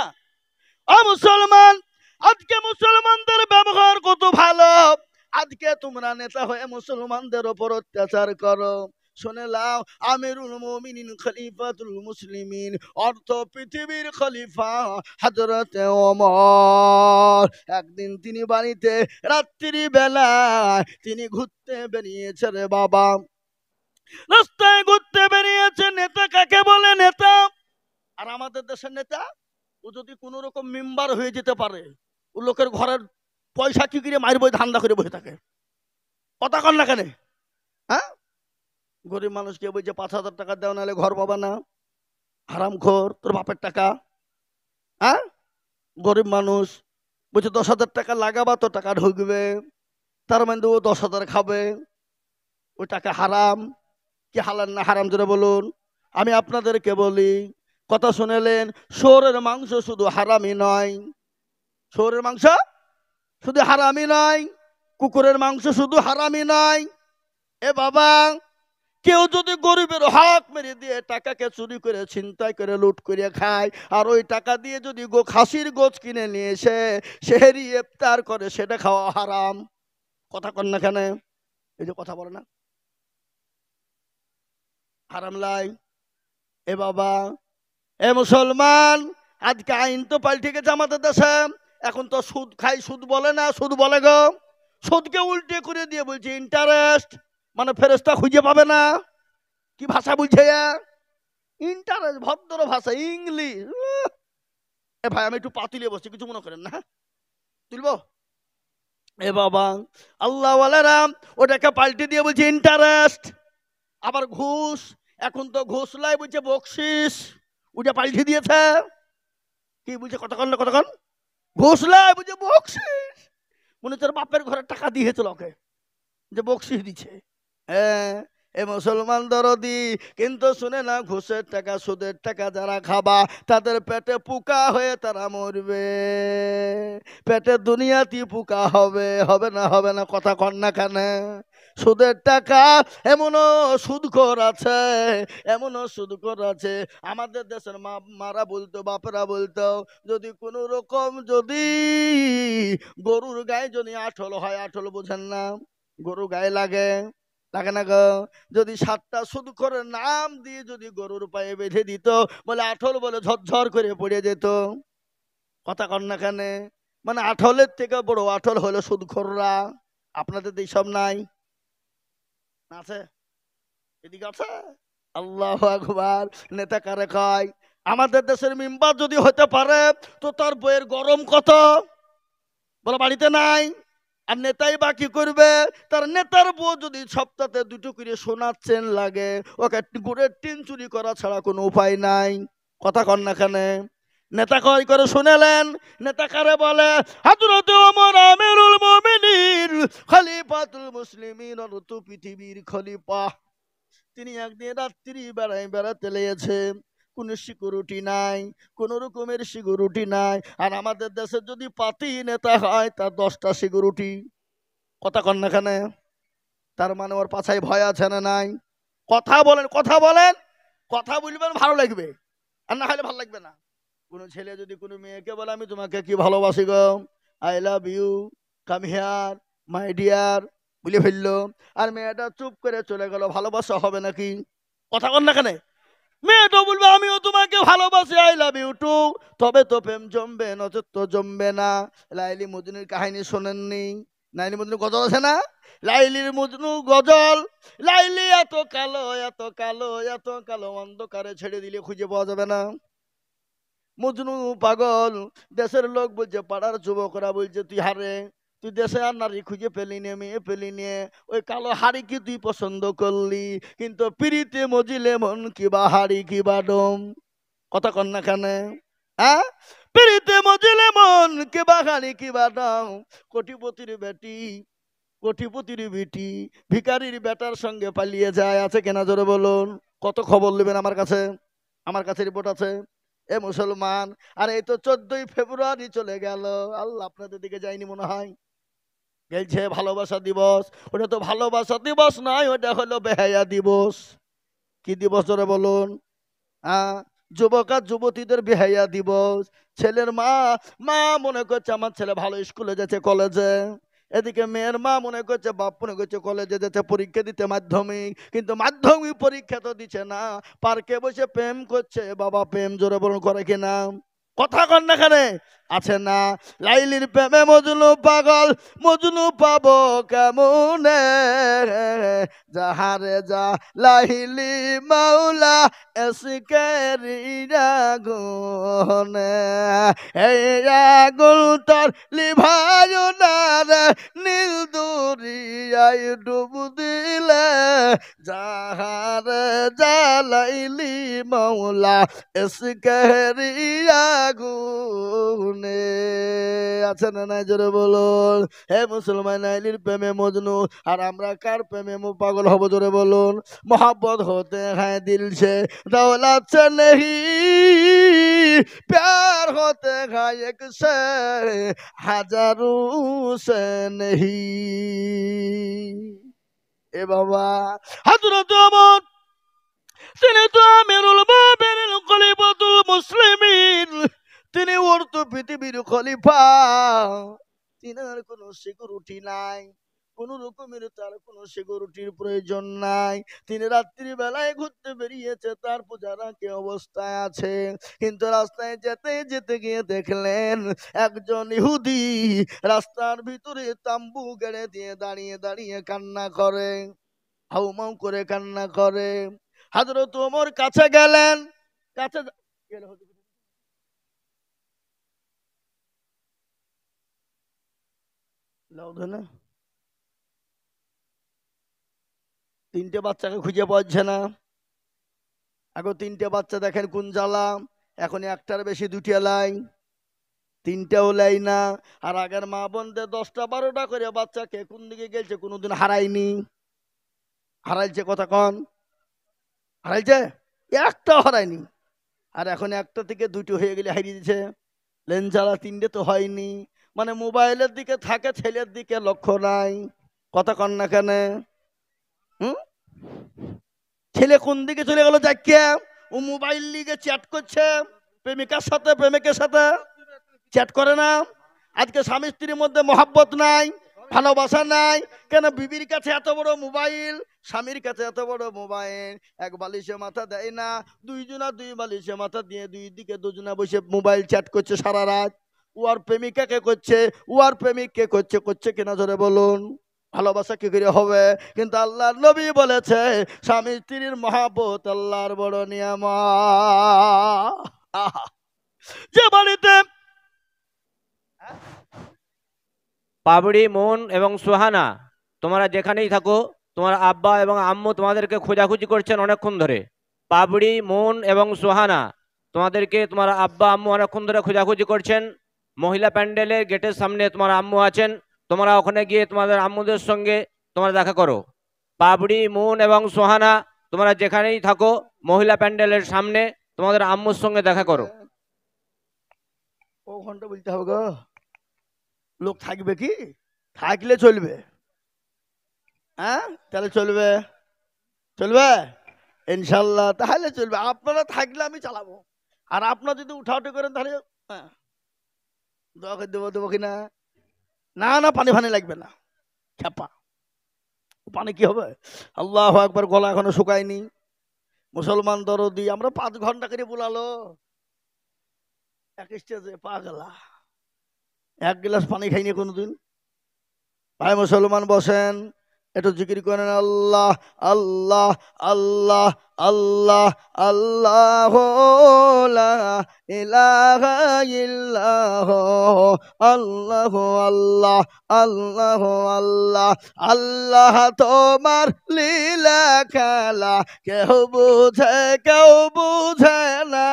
ও মুসলমান, আজকে মুসলমানদের ব্যবহার কত ভালো, আজকে তোমরা নেতা হয়ে মুসলমানদের ওপর অত্যাচার করো। শুনে লাও, আমিরুল মুমিনিন খলিফাতুল মুসলিমিন অর্থ পৃথিবীর খলিফা হযরতে ওমর, একদিন তিনি বাড়িতে রাত্রি বেলায় তিনি ঘুরতে বেরিয়েছে রে বাবা। রাস্তায় ঘুরতে বেরিয়েছে। নেতা কাকে বলে? নেতা। আর আমাদের দেশের নেতা, ও যদি কোন রকম মেম্বার হয়ে যেতে পারে, ও লোকের ঘরের পয়সা কি করে মারবো ধান্দা করে বসে থাকে। কথা কন না কেন? হ্যাঁ, গরিব মানুষকে বলছে 5,000 টাকা দেও, নাহলে ঘর পাবা না। হারামখোর, তোর বাপের টাকা। হ্যাঁ, গরিব মানুষ বলছে 10,000 টাকা লাগাবা তো টাকা ঢুকবে, তার মানে ও 10,000 খাবে। ওই টাকা হারাম কি হালাল না হারাম জোরে বলুন। আমি আপনাদেরকে বলি, কথা শুনেলেন? শুয়োরের মাংস শুধু হারামি নয়, শুয়োরের মাংস শুধু হারামি নয়, কুকুরের মাংস শুধু হারামি নয়। এ বাবা, কেউ যদি গরিবের হক মেরে দিয়ে টাকাকে চুরি করে ছিনতাই করে লুট করে খায়, আর ওই টাকা দিয়ে যদি খাসির গোছ কিনে নিয়ে এসে সেহরি ইফতার করে, সেটা খাওয়া হারাম। কথা কন না কেন? এই যে কথা বলে না, হারাম লাই। এ বাবা, এ মুসলমান, আজকে আইন তো পাল্টে গেছে আমাদের দেশে। এখন তো সুদ খাই, সুদ বলে না, সুদ বলে গো। সুদকে উল্টে করে দিয়ে বলছে ইন্টারেস্ট, মানে ফেরেস্তা খুঁজে পাবে না। কি ভাষা বুঝছে? ইন্টারেস্ট ভদ্র ভাষা, ইংলিশ। এ ভাই, আমি একটু পা তুলে বসছি, কিছু মনে করেন না, তুলবো? এ বাবা, আল্লাহ ওয়ালারা ওটাকে পাল্টে দিয়ে বলছে ইন্টারেস্ট। আবার ঘুষ, এখন তো ঘুষ লাই বলছে বকশিস, ওটা পাল্টে দিয়েছে। কি বলছে? কতক্ষণ না কতক্ষণ ঘুষ লাই বলছে বকশিস। মনে হচ্ছে বাপের ঘরে টাকা দিয়েছে লোকে, যে বকশিস দিচ্ছে। হ্যাঁ, এ মুসলমান দরদি, কিন্তু শুনে না, ঘুষের টাকা সুদের টাকা যারা খাবা, তাদের পেটে পোকা হয়ে তারা মরবে। পেটে দুনিয়াতে পোকা হবে, হবে না? হবে না? কথা কন না কেন? সুদের টাকা এমনও সুদখোর আছে, এমনও সুদখোর আছে। আমাদের দেশের মারা বলতো, বাপেরা বলতো, যদি কোনো রকম যদি গরুর গায়ে যদি আঠল হয়, আঠল বোঝেন না, গরু গায়ে লাগে, লাগে না গো? যদি 7টা সুদখোরের নাম দিয়ে যদি গরুর পায়ে বেঁধে দিত, বলে আঠল বলে ঝরঝর করে পড়ে যেত। কথা কন না কেন? মানে আঠলের থেকে বড় আঠল হলো সুদখোররা। আপনাদের এইসব নাই? আছে? এদিকে আছে? আল্লাহু আকবার। নেতা কারে কয়? আমাদের দেশের মেম্বার যদি হতে পারে, তো তার বইয়ের গরম কত বলে বাড়িতে নাই। আর নেতাই বা কি করবে? তার নেতার বউ যদি সপ্তাহে 2টো করে সোনার চেন লাগে, ওকে গুড়ের টিন চুরি করা ছাড়া কোনো উপায় নাই। কথা কন না কেন? নেতা কয় করে শুনেলেন? নেতা কারে বলে? হযরত ওমর আমিরুল মুমিনিন খলিফাতুল মুসলিমিন, অর্থ পৃথিবীর খলিফা। তিনি একদিন রাত্রি বেড়াতে লেগেছে, কোনো সিকিউরিটি নাই, কোন রকমের সিকিউরিটি নাই। আর আমাদের দেশে যদি পাতি নেতা হয়, তার 10টা সিকিউরিটি। কথা কন না কেন? তার মানে ওর পাছায় ভয় আছে না নাই? কথা বলেন, কথা বলেন, কথা বলবেন, ভালো লাগবে, আর না হলে ভালো লাগবে না। কোনো ছেলে যদি কোনো মেয়েকে বলে আমি তোমাকে কি ভালোবাসি গো, I love you, come here my dear, বলে ফেললো, আর মেয়েটা চুপ করে চলে গেল, ভালোবাসা হবে নাকি? কথা কন না কেন? মেয়েটা বলবে আমিও তোমাকে ভালোবাসি, আই লাভ ইউ টু, তবে তো প্রেম জমবে, নচেত তো জমবে না। লাইলি মজনুর কাহিনী শোনেননি? লাইলি মজনু গজল আছে না? লাইলির মজনু গজল। লাইলি এত কালো, এত কালো, এত কালো, অন্ধকারে ছেড়ে দিলে খুঁজে পাওয়া যাবে না। মজনু পাগল। দেশের লোক বলছে, পাড়ার যুবকরা বলছে, তুই হারে, তুই দেশে আর নারী খুঁজে পেলি নে, মেয়ে পেলি নে, ওই কালো হাড়ি কি তুই পছন্দ করলি? কিন্তু পিড়িতে মজিলে মন কিবা হাড়ি কিবা ডম। কথা কন না কেন? হ্যাঁ, পিড়িতে মজিলে মন কিবা হাড়ি কিবা ডম। কোটিপতির বেটি, কোটিপতির বেটি ভিখারির বেটার সঙ্গে পালিয়ে যায়, আছে কেনা জোরে বলুন? কত খবর নেবেন আমার কাছে? আমার কাছে রিপোর্ট আছে। এ মুসলমান, আর এই তো 14ই ফেব্রুয়ারি চলে গেল। আল্লাহ আপনাদের দিকে যায়নি মনে হয়? গেলছে ভালোবাসা দিবস। ওটা তো ভালোবাসা দিবস নয়, ওটা হলো বেহায়া দিবস। কি দিবস জোরে বলুন? হ্যাঁ, যুবক আর যুবতীদের বিহাইয়া দিবস। ছেলের মা মা মনে করছে আমার ছেলে ভালো স্কুলে যাচ্ছে, কলেজে। এদিকে মেয়ের মা মনে করছে, বাপ মনে করছে কলেজে যাচ্ছে পরীক্ষা দিতে, মাধ্যমিক। কিন্তু মাধ্যমিক পরীক্ষা তো দিচ্ছে না, পার্কে বসে প্রেম করছে। বাবা প্রেম জোরে বরণ করে কিনা? কথা কন না খানে আছে না? লাইলির প্রেমে মজনু পাগল, মজনু পাবো কেমনে? যাহারে যা লাইলি মাওলা এসকেরি আগুনে, এই আগুন তোর লিভায়ু না রে, নীল দরিয়ায় ডুব দিলে। যাহারে যা লাইলি মাওলা এসকেরি আগুনে। আছে না নাই জোরে বলুন? হে মুসলমান, লাইলির প্রেমে মজনু, আর আমরা কার প্রেমে পাগল হব জোরে বলুন? मोहब्बत होते हैं दिल से, दौलत से नहीं। प्यार होते हैं एक से, हजारों से नहीं। ए बाबा हजरत उमर, তিনি তো আমিরুল মুমিনিন খলিফাতুল মুসলিমিন, তিনি অর্থ পৃথিবীর খলিফা। তিনার কোনো সিকিউরিটি নাই, কোন রকমের তার কোনো সিকিউরিটির প্রয়োজন নাই। তিনি রাত্রি বেলায় ঘুরতে বেরিয়েছে, তার পূজারা কি অবস্থায় আছে। কিন্তু রাস্তায় যেতে যেতে গিয়ে দেখলেন একজন ইহুদি রাস্তার ভিতরে তাম্বু গেড়ে দিয়ে দাঁড়িয়ে দাঁড়িয়ে কান্না করে, হাউমাউ করে কান্না করে। হযরত ওমর কাছে গেলেন, কাছে না, তিনটে বাচ্চাকে খুঁজে পাচ্ছে না। আগে তিনটে বাচ্চা দেখেন কোন জ্বালা, এখন একটার বেশি দুটি লাই, তিনটাও লাই না। আর আগের মা বোনদের 10টা 12টা করে বাচ্চাকে কোন দিকে গেছে কোনোদিন হারায়নি। হারাইছে কথা কন? হারাইছে? একটাও হারায়নি। আর এখন একটা থেকে দুটো হয়ে গেলে হারিয়ে দিচ্ছে। লেন জ্বালা তিনটে তো হয়নি। মানে মোবাইলের দিকে থাকে, ছেলের দিকে লক্ষ্য নাই। কথা কন না কেন? ছেলে কোন দিকে চলে গেল যাকে? ও মোবাইল লিগে চ্যাট করছে প্রেমিকার সাথে, প্রেমিকের সাথে চ্যাট করে না। আজকে স্বামী স্ত্রীর মধ্যে মহাব্বত নাই, ভালোবাসা নাই। কেন? বিবির কাছে এত বড় মোবাইল, স্বামীর কাছে এত বড় মোবাইল। এক বালিশে মাথা দেয় না, দুইজনা দুই বালিশে মাথা দিয়ে দুই দিকে দুজনা বসে মোবাইল চ্যাট করছে সারা রাত। ও আর প্রেমিকাকে করছে, ও আর প্রেমিককে করছে। করছে কিনা জোরে বলুন? ভালোবাসা কি করে হবে? কিন্তু আল্লাহর নবী বলেছে স্বামী স্ত্রীর মহাব্বত আল্লাহর বড় নিয়ামত। যে বাড়িতে পাবড়ি, মন এবং সোহানা, তোমরা যেখানেই থাকো, তোমার আব্বা এবং আম্মু তোমাদেরকে খোঁজাখুঁজি করছেন অনেকক্ষণ ধরে। পাবড়ি, মন এবং সোহানা, তোমাদেরকে তোমার আব্বা আম্মু অনেকক্ষণ ধরে খোঁজাখুঁজি করছেন। মহিলা প্যান্ডেলের গেটের সামনে তোমার আম্মু আছেন, তোমরা ওখানে গিয়ে তোমাদের আম্মুদের সঙ্গে তোমরা দেখা করো। পাবড়ি, মন এবং সোহানা, তোমরা যেখানেই থাকো, মহিলা প্যান্ডেলের সামনে তোমাদের আম্মুর সঙ্গে দেখা করো। ও ঘন্টা বলতে হবে গো, লোক থাকবে কি? থাকলে চলবে। হ্যাঁ, তাহলে চলবে, চলবে ইনশাল্লাহ, তাহলে চলবে। আপনারা থাকলে আমি চালাবো, আর আপনারা যদি উঠাউটি করেন তাহলে হ্যাঁ দোয়া করে দেবো, দেবো কিনা? না না, পানি ফানি লাগবে না, খেপা পানি কি হবে? আল্লাহ একবার, গলা এখনো শুকায়নি। মুসলমান দরদি, আমরা 5 ঘন্টা করে বুলালো এক স্টেজে, পাগলা 1 গ্লাস পানি খাইনি কোনোদিন। ভাই মুসলমান বসেন, একটু জিকির করেন আল্লাহ আল্লাহ আল্লাহ আল্লাহ আল্লাহ লা ইলাহা ইল্লাল্লাহ আল্লাহ আল্লাহ আল্লাহ আল্লাহ। আল্লাহ তোমার লীলা খেলা কেউ বুঝে কেউ বুঝে না।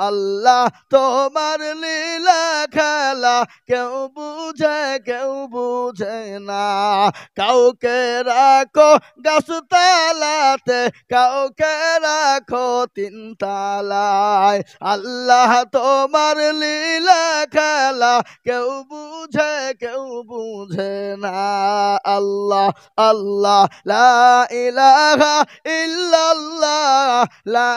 আল্লাহ তোমার লীলা খেলা কেউ বুঝে কেউ বুঝে না। কাউকে রাখো গাছতলাতে, কাউকে রাখো তিনতলায়। আল্লাহ তোমার লীলা খেলা কেউ বুঝে কেউ বুঝে না। আল্লাহ আল্লাহ লা ইলাহা ইল্লাল্লাহ, লা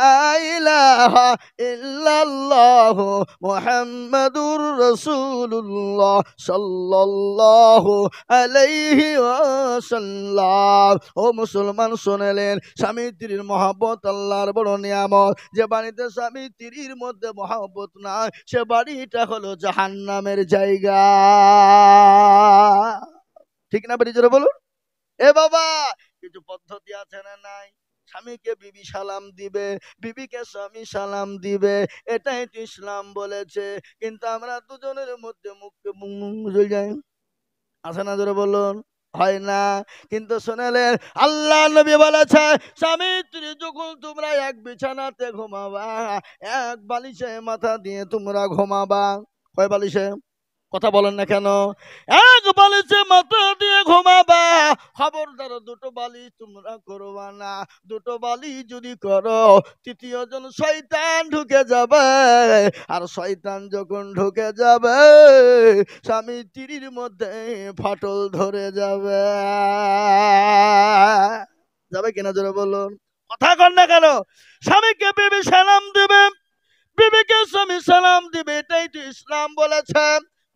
ইলাহা ইল্লাল্লাহ মুহাম্মাদুর রাসূলুল্লাহ সাল্লাল্লাহু আলাইহি ওয়াসাল্লাম। ও মুসলমান শুনলেন, স্বামী স্ত্রীর মহব্বত আল্লাহর বড় নিয়ামত। যে বাড়িতে স্বামী স্ত্রীর মধ্যে মহব্বত নাই, সে বাড়িটা হলো জাহান্নামের জায়গা। ঠিক না বেরিয়ে জোরে বলুন। এ বাবা, কিছু পদ্ধতি আছে না নাই? স্বামীকে বিবি সালাম দিবে, বিবিকে স্বামী সালাম দিবে, এটাই তো ইসলাম বলেছে। কিন্তু আমরা দুজনের মধ্যে মুখে মুখ যায়, আছে না জোরে বলুন? হয় না। কিন্তু শুনলেন, আল্লাহ নবী বলেছে, স্বামী স্ত্রী যখন তোমরা এক বিছানাতে ঘুমাবা, এক বালিশে মাথা দিয়ে তোমরা ঘুমাবা। কয় বালিশে? কথা বলেন না কেন? এক বালিশে মাথা দিয়ে ঘুমাবা। খবরদার দুটো বালিশ তোমরা করবা না। দুটো বালিশ যদি করো, তৃতীয় জন শয়তান ঢুকে যাবে। আর শয়তান যখন ঢুকে যাবে, স্বামী স্ত্রীর মধ্যে ফাটল ধরে যাবে। যাবে কিনা জোরে বলুন? কথা কন না কেন? স্বামীকে বিবি সালাম দিবে, বিবিকে স্বামী সালাম দিবে, এটাই তো ইসলাম বলেছে।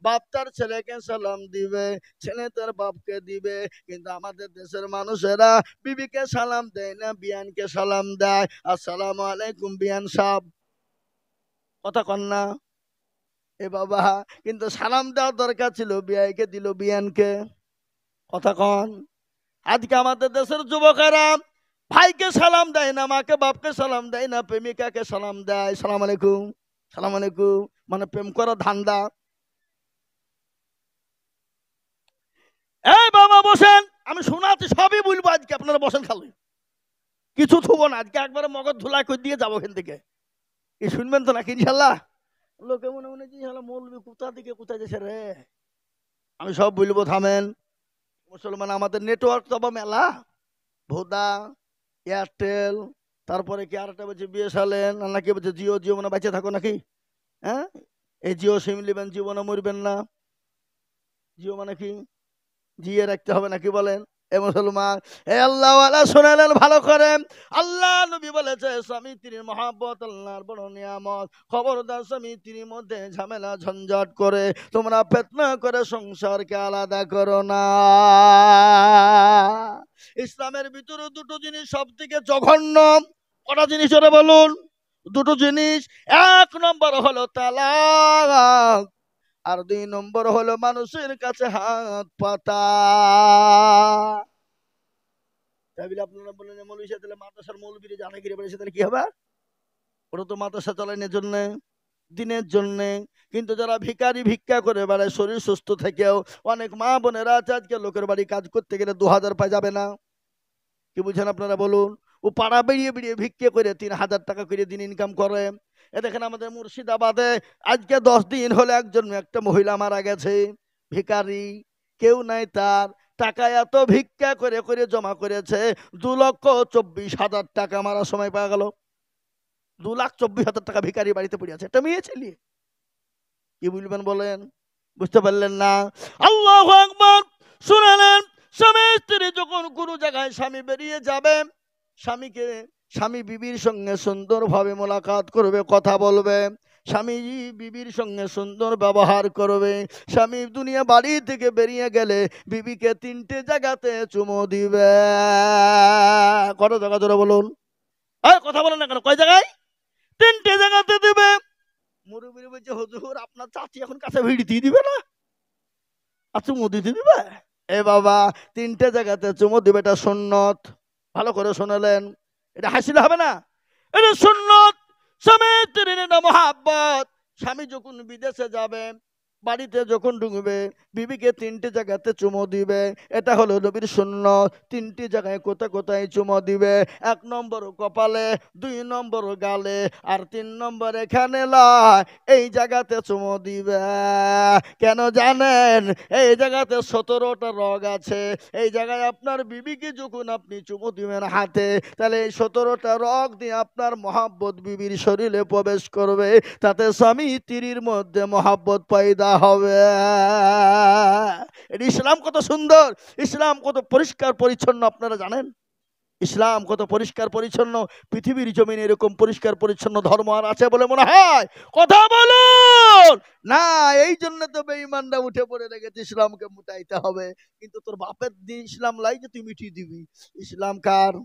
বাপ তার ছেলেকে সালাম দিবে, ছেলে তার বাপকে দিবে। কিন্তু আমাদের দেশের মানুষেরা বিবিকে সালাম দেয় না, বিয়ানকে সালাম দেয়। আসসালামু আলাইকুম বিয়ান সাহেব। কথা কন না? এ বাবা, কিন্তু সালাম দেওয়ার দরকার ছিল, বিয়াইকে দিল বিয়ানকে। কথা কন? আজকে আমাদের দেশের যুবকেরা ভাইকে সালাম দেয় না, মাকে বাপকে সালাম দেয় না, প্রেমিকাকে সালাম দেয়। সালাম আলাইকুম, সালাম আলাইকুম, মানে প্রেম করা ধান্দা। এই বাবা বসেন, আমি শোনাচ্ছি, সবই বলবো আজকে, আপনারা বসেন, খালি কিছু থুব না আজকে, একবারে মগজ ধুলাই করে দিয়ে যাবো এখান থেকে। কি শুনবেন তো নাকি ইনশাল্লাহ? লোকে মনে মনে ইনশাল্লাহ মৌলবি কোথা থেকে কোথায় যাচ্ছে রে। আমি সব বলবো, থামেন। মুসলমান আমাদের নেটওয়ার্ক তো মেলা, ভোদা, এয়ারটেল, তারপরে কি আর একটা বলছে বিএসএলএন, নাকি বলছে জিও। জিও মানে বেঁচে থাকো নাকি? হ্যাঁ, এই জিও সিম নেবেন, জীবনে মরবেন না। জিও মানে কি? জিয়ে রাখতে হবে নাকি বলেন? এ মুসলমান, এ আল্লাহওয়ালা শোনালেন ভালো করে। আল্লাহ নবী বলেছে, স্বামী স্ত্রীর মহব্বত আল্লাহর বড় নিয়ামত। খবরদার স্বামী স্ত্রীর মধ্যে ঝামেলা ঝঞ্ঝাট করে তোমরা ফিতনা করে সংসারকে আলাদা করো না। ইসলামের ভিতরে দুটো জিনিস সব থেকে জঘন্য। কটা জিনিস ওরা বলুন? দুটো জিনিস। এক নম্বর হলো তালাক, আর দুই নম্বর হলো মানুষের কাছে হাত পাতা। আপনারা বলেন মৌলবী সাহেব তাহলে মাদ্রাসার মৌলবীরা জানে কি বলেছে, তাহলে কি হবে? ওরা তো মাদ্রাসা চালানোর জন্য, দিনের জন্য। কিন্তু যারা ভিখারি ভিক্ষা করে বেড়ায়, শরীর সুস্থ থেকেও অনেক মা বোনেরা আছে আজকে লোকের বাড়ি কাজ করতে গেলে 2000 পায় যাবে না। কি বুঝেন আপনারা বলুন? ও পাড়া বেরিয়ে বেরিয়ে ভিক্ষে করে 3000 টাকা করে দিন ইনকাম করে। এ দেখেন আমাদের মুর্শিদাবাদে আজকে 10 দিন হলে একটা মহিলা মারা গেছে, ভিখারি, কেউ নাই তার। টাকা এত ভিক্ষা করে করে জমা করেছে, 2,24,000 টাকা মারার সময় পাওয়া গেল। 2,24,000 টাকা ভিখারি বাড়িতে পড়ে আছে, একটা মেয়ে ছেলে। কি বলবেন বলেন? বুঝতে পারলেন না? আল্লাহু আকবার। শুনলেন, স্বামী স্ত্রী যখন কোনো জায়গায় স্বামী বেরিয়ে যাবে, স্বামী বিবির সঙ্গে সুন্দরভাবে মোলাকাত করবে, কথা বলবে। স্বামী বিবির সঙ্গে সুন্দর ব্যবহার করবে। স্বামী দুনিয়া বাড়ি থেকে বেরিয়ে গেলে বিবিকে 3টে জায়গাতে চুমো দিবে। কত জায়গা ধরে বলুন? কথা বলেন না কেন? কয় জায়গায়? 3টে জায়গাতে দিবে। মুরব্বী বলছে, হুজুর আপনার চাচি এখন কাছে ভিড় দিয়ে দিবে না, আর চুমো দিতে দিবে? এ বাবা, 3টে জায়গাতে চুমো দিবে, এটা সুন্নত। ভালো করে শোনালেন, এটা হাসিলে হবে না, এটা সুন্নত। স্বামী স্ত্রীর এটা মহাব্বত। স্বামী যখন বিদেশে যাবে, বাড়িতে যখন ঢুকবে বিবিকে 3টে জায়গাতে চুমো দিবে, এটা হলো নবীর সুন্নাত। 3টি জায়গায় কোথায় কোথায় চুমো দিবে? 1 নম্বর কপালে, 2 নম্বর গালে, আর 3 নম্বর এখানে লয়, এই জায়গাতে চুমো দিবে। কেন জানেন? এই জায়গাতে 17টা রগ আছে। এই জায়গায় আপনার বিবিকে যখন আপনি চুমো দিবেন হাতে, তাহলে এই 17টা রগ দিয়ে আপনার মহাব্বত বিবির শরীরে প্রবেশ করবে, তাতে স্বামী স্ত্রীর মধ্যে মহাব্বত পয়দা হবে। ইসলাম কত সুন্দর, ইসলাম কত পরিষ্কার পরিচ্ছন্ন আপনারা জানেন? ইসলাম কত পরিষ্কার পরিচ্ছন্ন। পৃথিবীর জমিনে এরকম পরিষ্কার পরিচ্ছন্ন ধর্ম আর আছে বলে মনে হয়? কথা বলুন না। এই জন্য তো বেঈমানরা উঠে পড়ে লেগেছে ইসলামকে মুটাইতে হবে। কিন্তু তোর বাপের দিন ইসলাম লাই যে তুই মিটিয়ে দিবি। ইসলাম কার?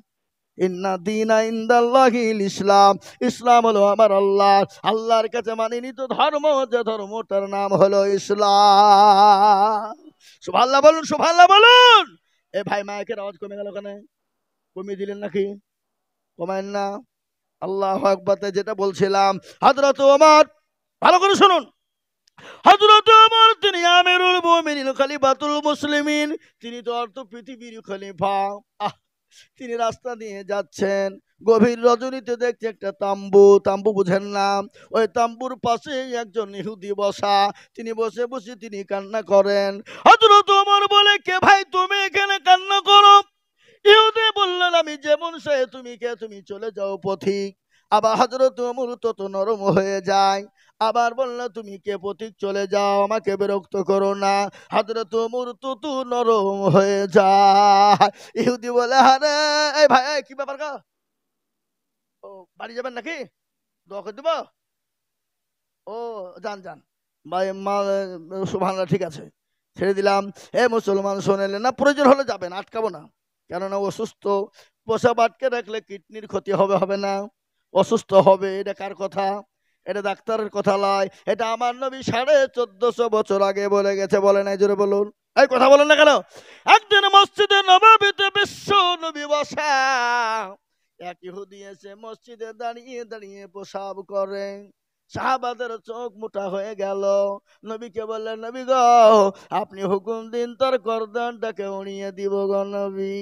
ইন্না দীনা ইনদাল্লাহিল ইসলাম। ইসলাম হলো আমার আল্লাহ, আল্লাহর কাছে মানিনি তো ধর্ম, যে ধর্মটার নাম হলো ইসলাম। সুবহানাল্লাহ বলুন, সুবহানাল্লাহ বলুন। এ ভাই মাইকের আওয়াজ কমে গেল কেন? কমিয়ে দিলেন নাকি? কমায়েন না। আল্লাহু আকবার। যেটা বলছিলাম, হযরত ওমর, ভালো করে শুনুন, হযরত ওমর তিনি আমিরুল মুমিনিন, খলিফাতুল মুসলিমিন, তিনি তো অর্থ পৃথিবীর খলিফা। তিনি রাস্তা দিয়ে যাচ্ছেন, গভীর রজনীতে দেখছে একটা তাম্বু। তাম্বু বুঝেন না? ওই তাম্বুর পাশে একজন ইহুদি বসা। তিনি বসে বসে তিনি কান্না করেন। হযরত ওমর বলে, কে ভাই তুমি এখানে কান্না করো? ইহুদি বললেন, আমি যেমন সে, তুমি কে? তুমি চলে যাও পথিক। আবার হযরত ওমর তত নরম হয়ে যায়, আবার বলল, তুমি কে পথিক? চলে যাও, আমাকে বিরক্ত করো না। হযরত ওমর তত নরম হয়ে যায়। ইহুদি বলে, আরে এই ভাই, এই কি ব্যাপার গো? ও বাড়ি যাবেন নাকি? দোয়া করে দিব? ও যান যান ভাই, সুবহানাল্লাহ, ঠিক আছে, ছেড়ে দিলাম। এ মুসলমান শোনেলেন না, প্রয়োজন হলে যাবেন, আটকাবো না। কেননা অসুস্থ, পোষা বাটকে রাখলে কিডনির ক্ষতি হবে, হবে না? অসুস্থ হবে। এটা কার কথা? এটা ডাক্তারের কথা নয়, এটা আমার নবী 1450 বছর আগে বলে গেছে। বলে নাই? জোরে বলুন। এই কথা বলেন না কেন? একদিন মসজিদে নববীতে বিশ্ব নবী বসা, এক ইহুদি এসে মসজিদে দাঁড়িয়ে দাঁড়িয়ে প্রসাব করে। সাহাবাদের চোখ মোটা হয়ে গেল। নবীকে বললেন, নবী গো, আপনি হুকুম দিন, তার গর্দানটাকে উড়িয়ে দিব গো নবী।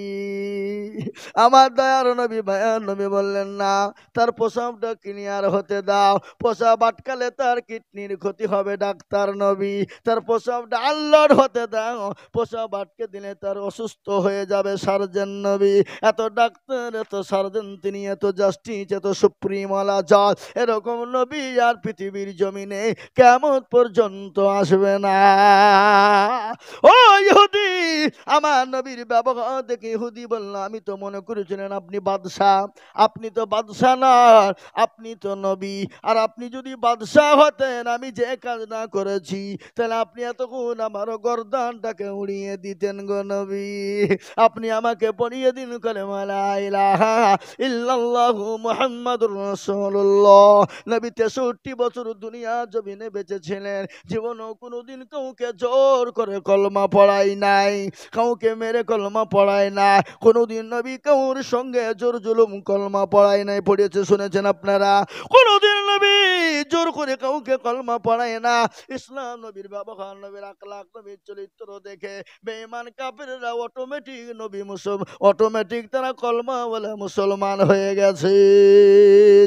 আমার দয়ার নবী, মায়ার নবী বললেন, না, তার প্রসাবটা ক্লিয়ার হতে দাও। প্রসাব আটকালে তার কিডনির ক্ষতি হবে ডাক্তার নবী। তার প্রসাবটা আনলোড হতে দাও, প্রসাব আটকে দিলে তার অসুস্থ হয়ে যাবে সার্জেন নবী। এত ডাক্তার, এত সার্জেন, তিনি এত জাস্টিস, এত সুপ্রিম আলা জজ, এরকম নবী আর পৃথিবীর জমিনে কিয়ামত পর্যন্ত আসবে না। ও ইহুদি, আমার নবীর ব্যবহার দেখে ইহুদি বলল, আমি তো মনে করেছিলেন আপনি বাদশাহ। আপনি তো বাদশাহ না, আপনি তো নবী। আর আপনি যদি বাদশাহ হতেন, আমি যে কাজ না করেছি, তাহলে আপনি এতক্ষণ আমার গর্দানটাকে উড়িয়ে দিতেন গো নবী। আপনি আমাকে পড়িয়ে দিন কালেমা লা ইলাহা ইল্লাল্লাহু মুহাম্মাদুর রাসূলুল্লাহ। নবী 63 বছর দুনিয়া জমিনে বেঁচেছিলেন, জীবনেও কোনোদিন কাউকে জোর করে কলমা পড়াই নাই, কাউকে মেরে কলমা পড়ায় না। কোনোদিন নবী কাউর সঙ্গে জোর জুলুম কলমা পড়ায় নাই। পড়িয়েছে, শুনেছেন আপনারা? কোনোদিন নবী জোর করে কাউকে কলমা পড়ায় না। ইসলাম নবীর ব্যবহার, নবীর আখলাক, নবীর চরিত্র দেখে বেঈমান কাফেররা অটোমেটিক নবী অটোমেটিক তারা কলমা বলে মুসলমান হয়ে গেছে।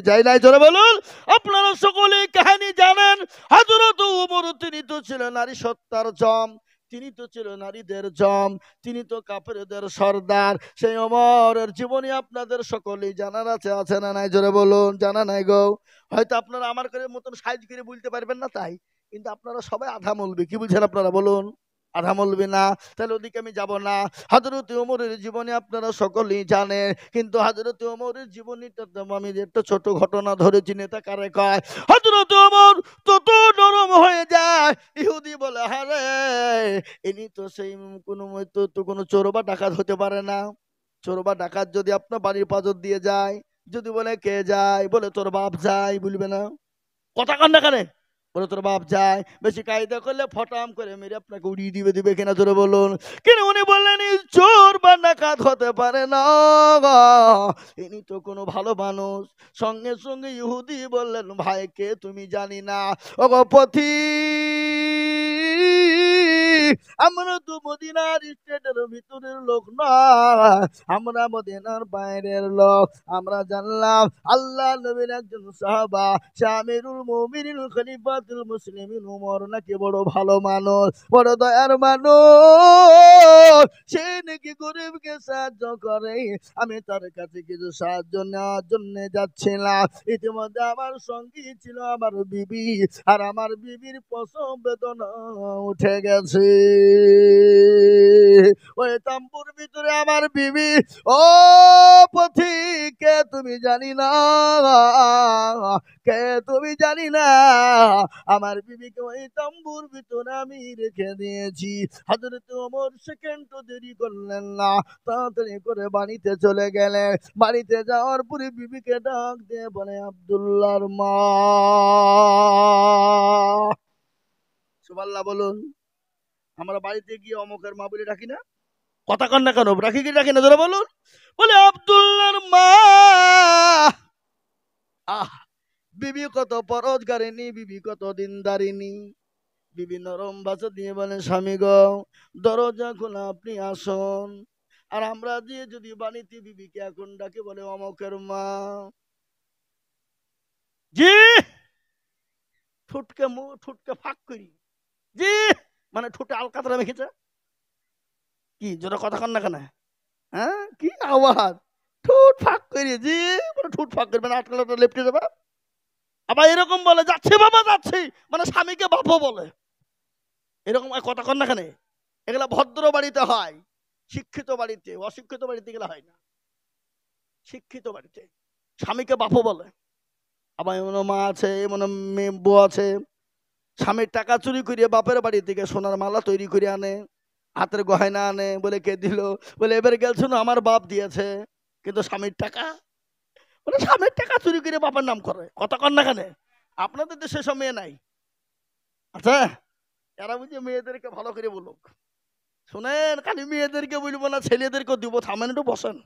যাই নাই? জোরে বলুন। আপনারা সকলে কাহিনী জানেন। হযরত ওমর, তিনি তো ছিলেন নারী সত্তার জম, তিনি তো ছিল নারীদের জম, তিনি তো কাফেরদের সর্দার। সেই ওমরের জীবনী আপনাদের সকলেই জানার আছে না নাই? জোরে বলুন। জানা নাই গো? হয়তো আপনারা আমার করে মতন সাইজ করে বলতে পারবেন না, তাই, কিন্তু আপনারা সবাই আধা মৌলবি। কি বুঝছেন আপনারা বলুন? আধা মৌলবি না? তাহলে ওদিকে আমি যাব না। হযরত ওমরের জীবনী আপনারা সকলেই জানেন, কিন্তু হযরত ওমরের জীবনীটা আমি একটা ছোট ঘটনা ধরেছি। নেতা কারে কয়? হযরত ওমর তত নরম হয়ে যায়, ইহুদি বলে, হারে ইনি তো সেই কোনো চোর বা ডাকাত হতে পারে না। চোর বা ডাকাত যদি আপনার বাড়ির পাজর দিয়ে যায়, যদি বলে কে যায়, বলে তোর বাপ যায়, বলবে না? কথা কান না কানে? বলে তোর বাপ যায়। বেশি কায়দা করলে ফটাম করে মেরে আপনাকে উড়িয়ে দিবে কিনা? জোরে বলুন। কিন্তু উনি বললেন, চোর বা ডাকাত হতে পারে না, ইনি তো কোনো ভালো মানুষ। সঙ্গে সঙ্গে ইহুদি বললেন, ভাই কে তুমি জানি না? ও গো পথিক, আমরা তো মদিনার স্টেটের ভিতরের লোক না, আমরা মদিনার বাইরের লোক। আমরা জানলাম আল্লাহ নবীর একজন সাহাবা আমিরুল মুমিনিন খলিফাতুল মুসলিমিন ওমর নাকি বড় ভালো মানুষ, বড় দয়ার মানুষ, সে নাকি গরিবকে সাহায্য করে। আমি তার কাছে কিছু সাহায্য নেওয়ার জন্য যাচ্ছিলাম। ইতিমধ্যে আমার সঙ্গী ছিল আমার বিবি, আর আমার বিবির প্রসব বেদনা উঠে গেছে। ওই তাম্বুর ভিতরে আমার বিবি, ও পথিক, কে তুমি জানি না, কে তুমি জানি না, আমার বিবিকে ওই তাম্বুর ভিতরে আমি রেখে দিয়েছি। হযরত ওমর সেকেন্ডও দেরি করলেন না, তাড়াতাড়ি করে বাড়িতে চলে গেলেন। বাড়িতে যাওয়ার পরে বিবিকে ডাক দিয়ে বলে, আব্দুল্লাহর মা। সুবহানাল্লাহ বলুন। আমরা বাড়িতে গিয়ে অমুকের মা বলে ডাকি না? কথা কন না কেন? রাখি কি রাখি না? জোরে বলুন। বলে আব্দুল্লাহর মা। আহ, বিবি কত পরোজগারিনী, বিবি কত দিনদারিনী। বিবি নরম ভাষা দিয়ে বলে, স্বামী গো, দরজা খোলা, আপনি আসুন। আর আমরা দিয়ে যদি বাড়িতে বিবিকে এখন ডাকে বলে অমুকের মা, জি, ঠুটকে ফাঁক করি, জি, মানে ঠোঁটে আলকাতরা মেখেছে। কি জোরে কথা কন না কেন? হ্যাঁ, কি আওয়াজ? ঠোঁট ফাঁক করে, জি, মানে ঠোঁট ফাঁক করবে না, আটকালাটা লেপটে যাবে। আবার এরকম বলে, যাচ্ছে বাবা যাচ্ছে, মানে স্বামীকে বাপও বলে। এরকম কথা কন না কেন? এগুলা ভদ্র বাড়িতে হয়, শিক্ষিত বাড়িতে, অশিক্ষিত বাড়িতে এগুলা হয় না। শিক্ষিত বাড়িতে স্বামীকে বাপও বলে। আবার এমন মা আছে, এমন মেয়ে বউ আছে, স্বামীর টাকা চুরি করিয়ে বাপের বাড়ি থেকে সোনার মালা তৈরি করে আনে, হাতের গয়না আনে, বলে কে দিল? বলে এবার গেছো না, আমার বাপ দিয়েছে। কিন্তু স্বামীর টাকা, মানে স্বামীর টাকা চুরি করে বাবার নাম করে। কথা কন না কেন? আপনাদের দেশে সব মেয়ে নাই? আচ্ছা, এরা বুঝে মেয়েদেরকে ভালো করে বলুক। শুনেন, খালি মেয়েদেরকে বলবো না, ছেলেদেরকে দিব। থামেন, একটু বসেন।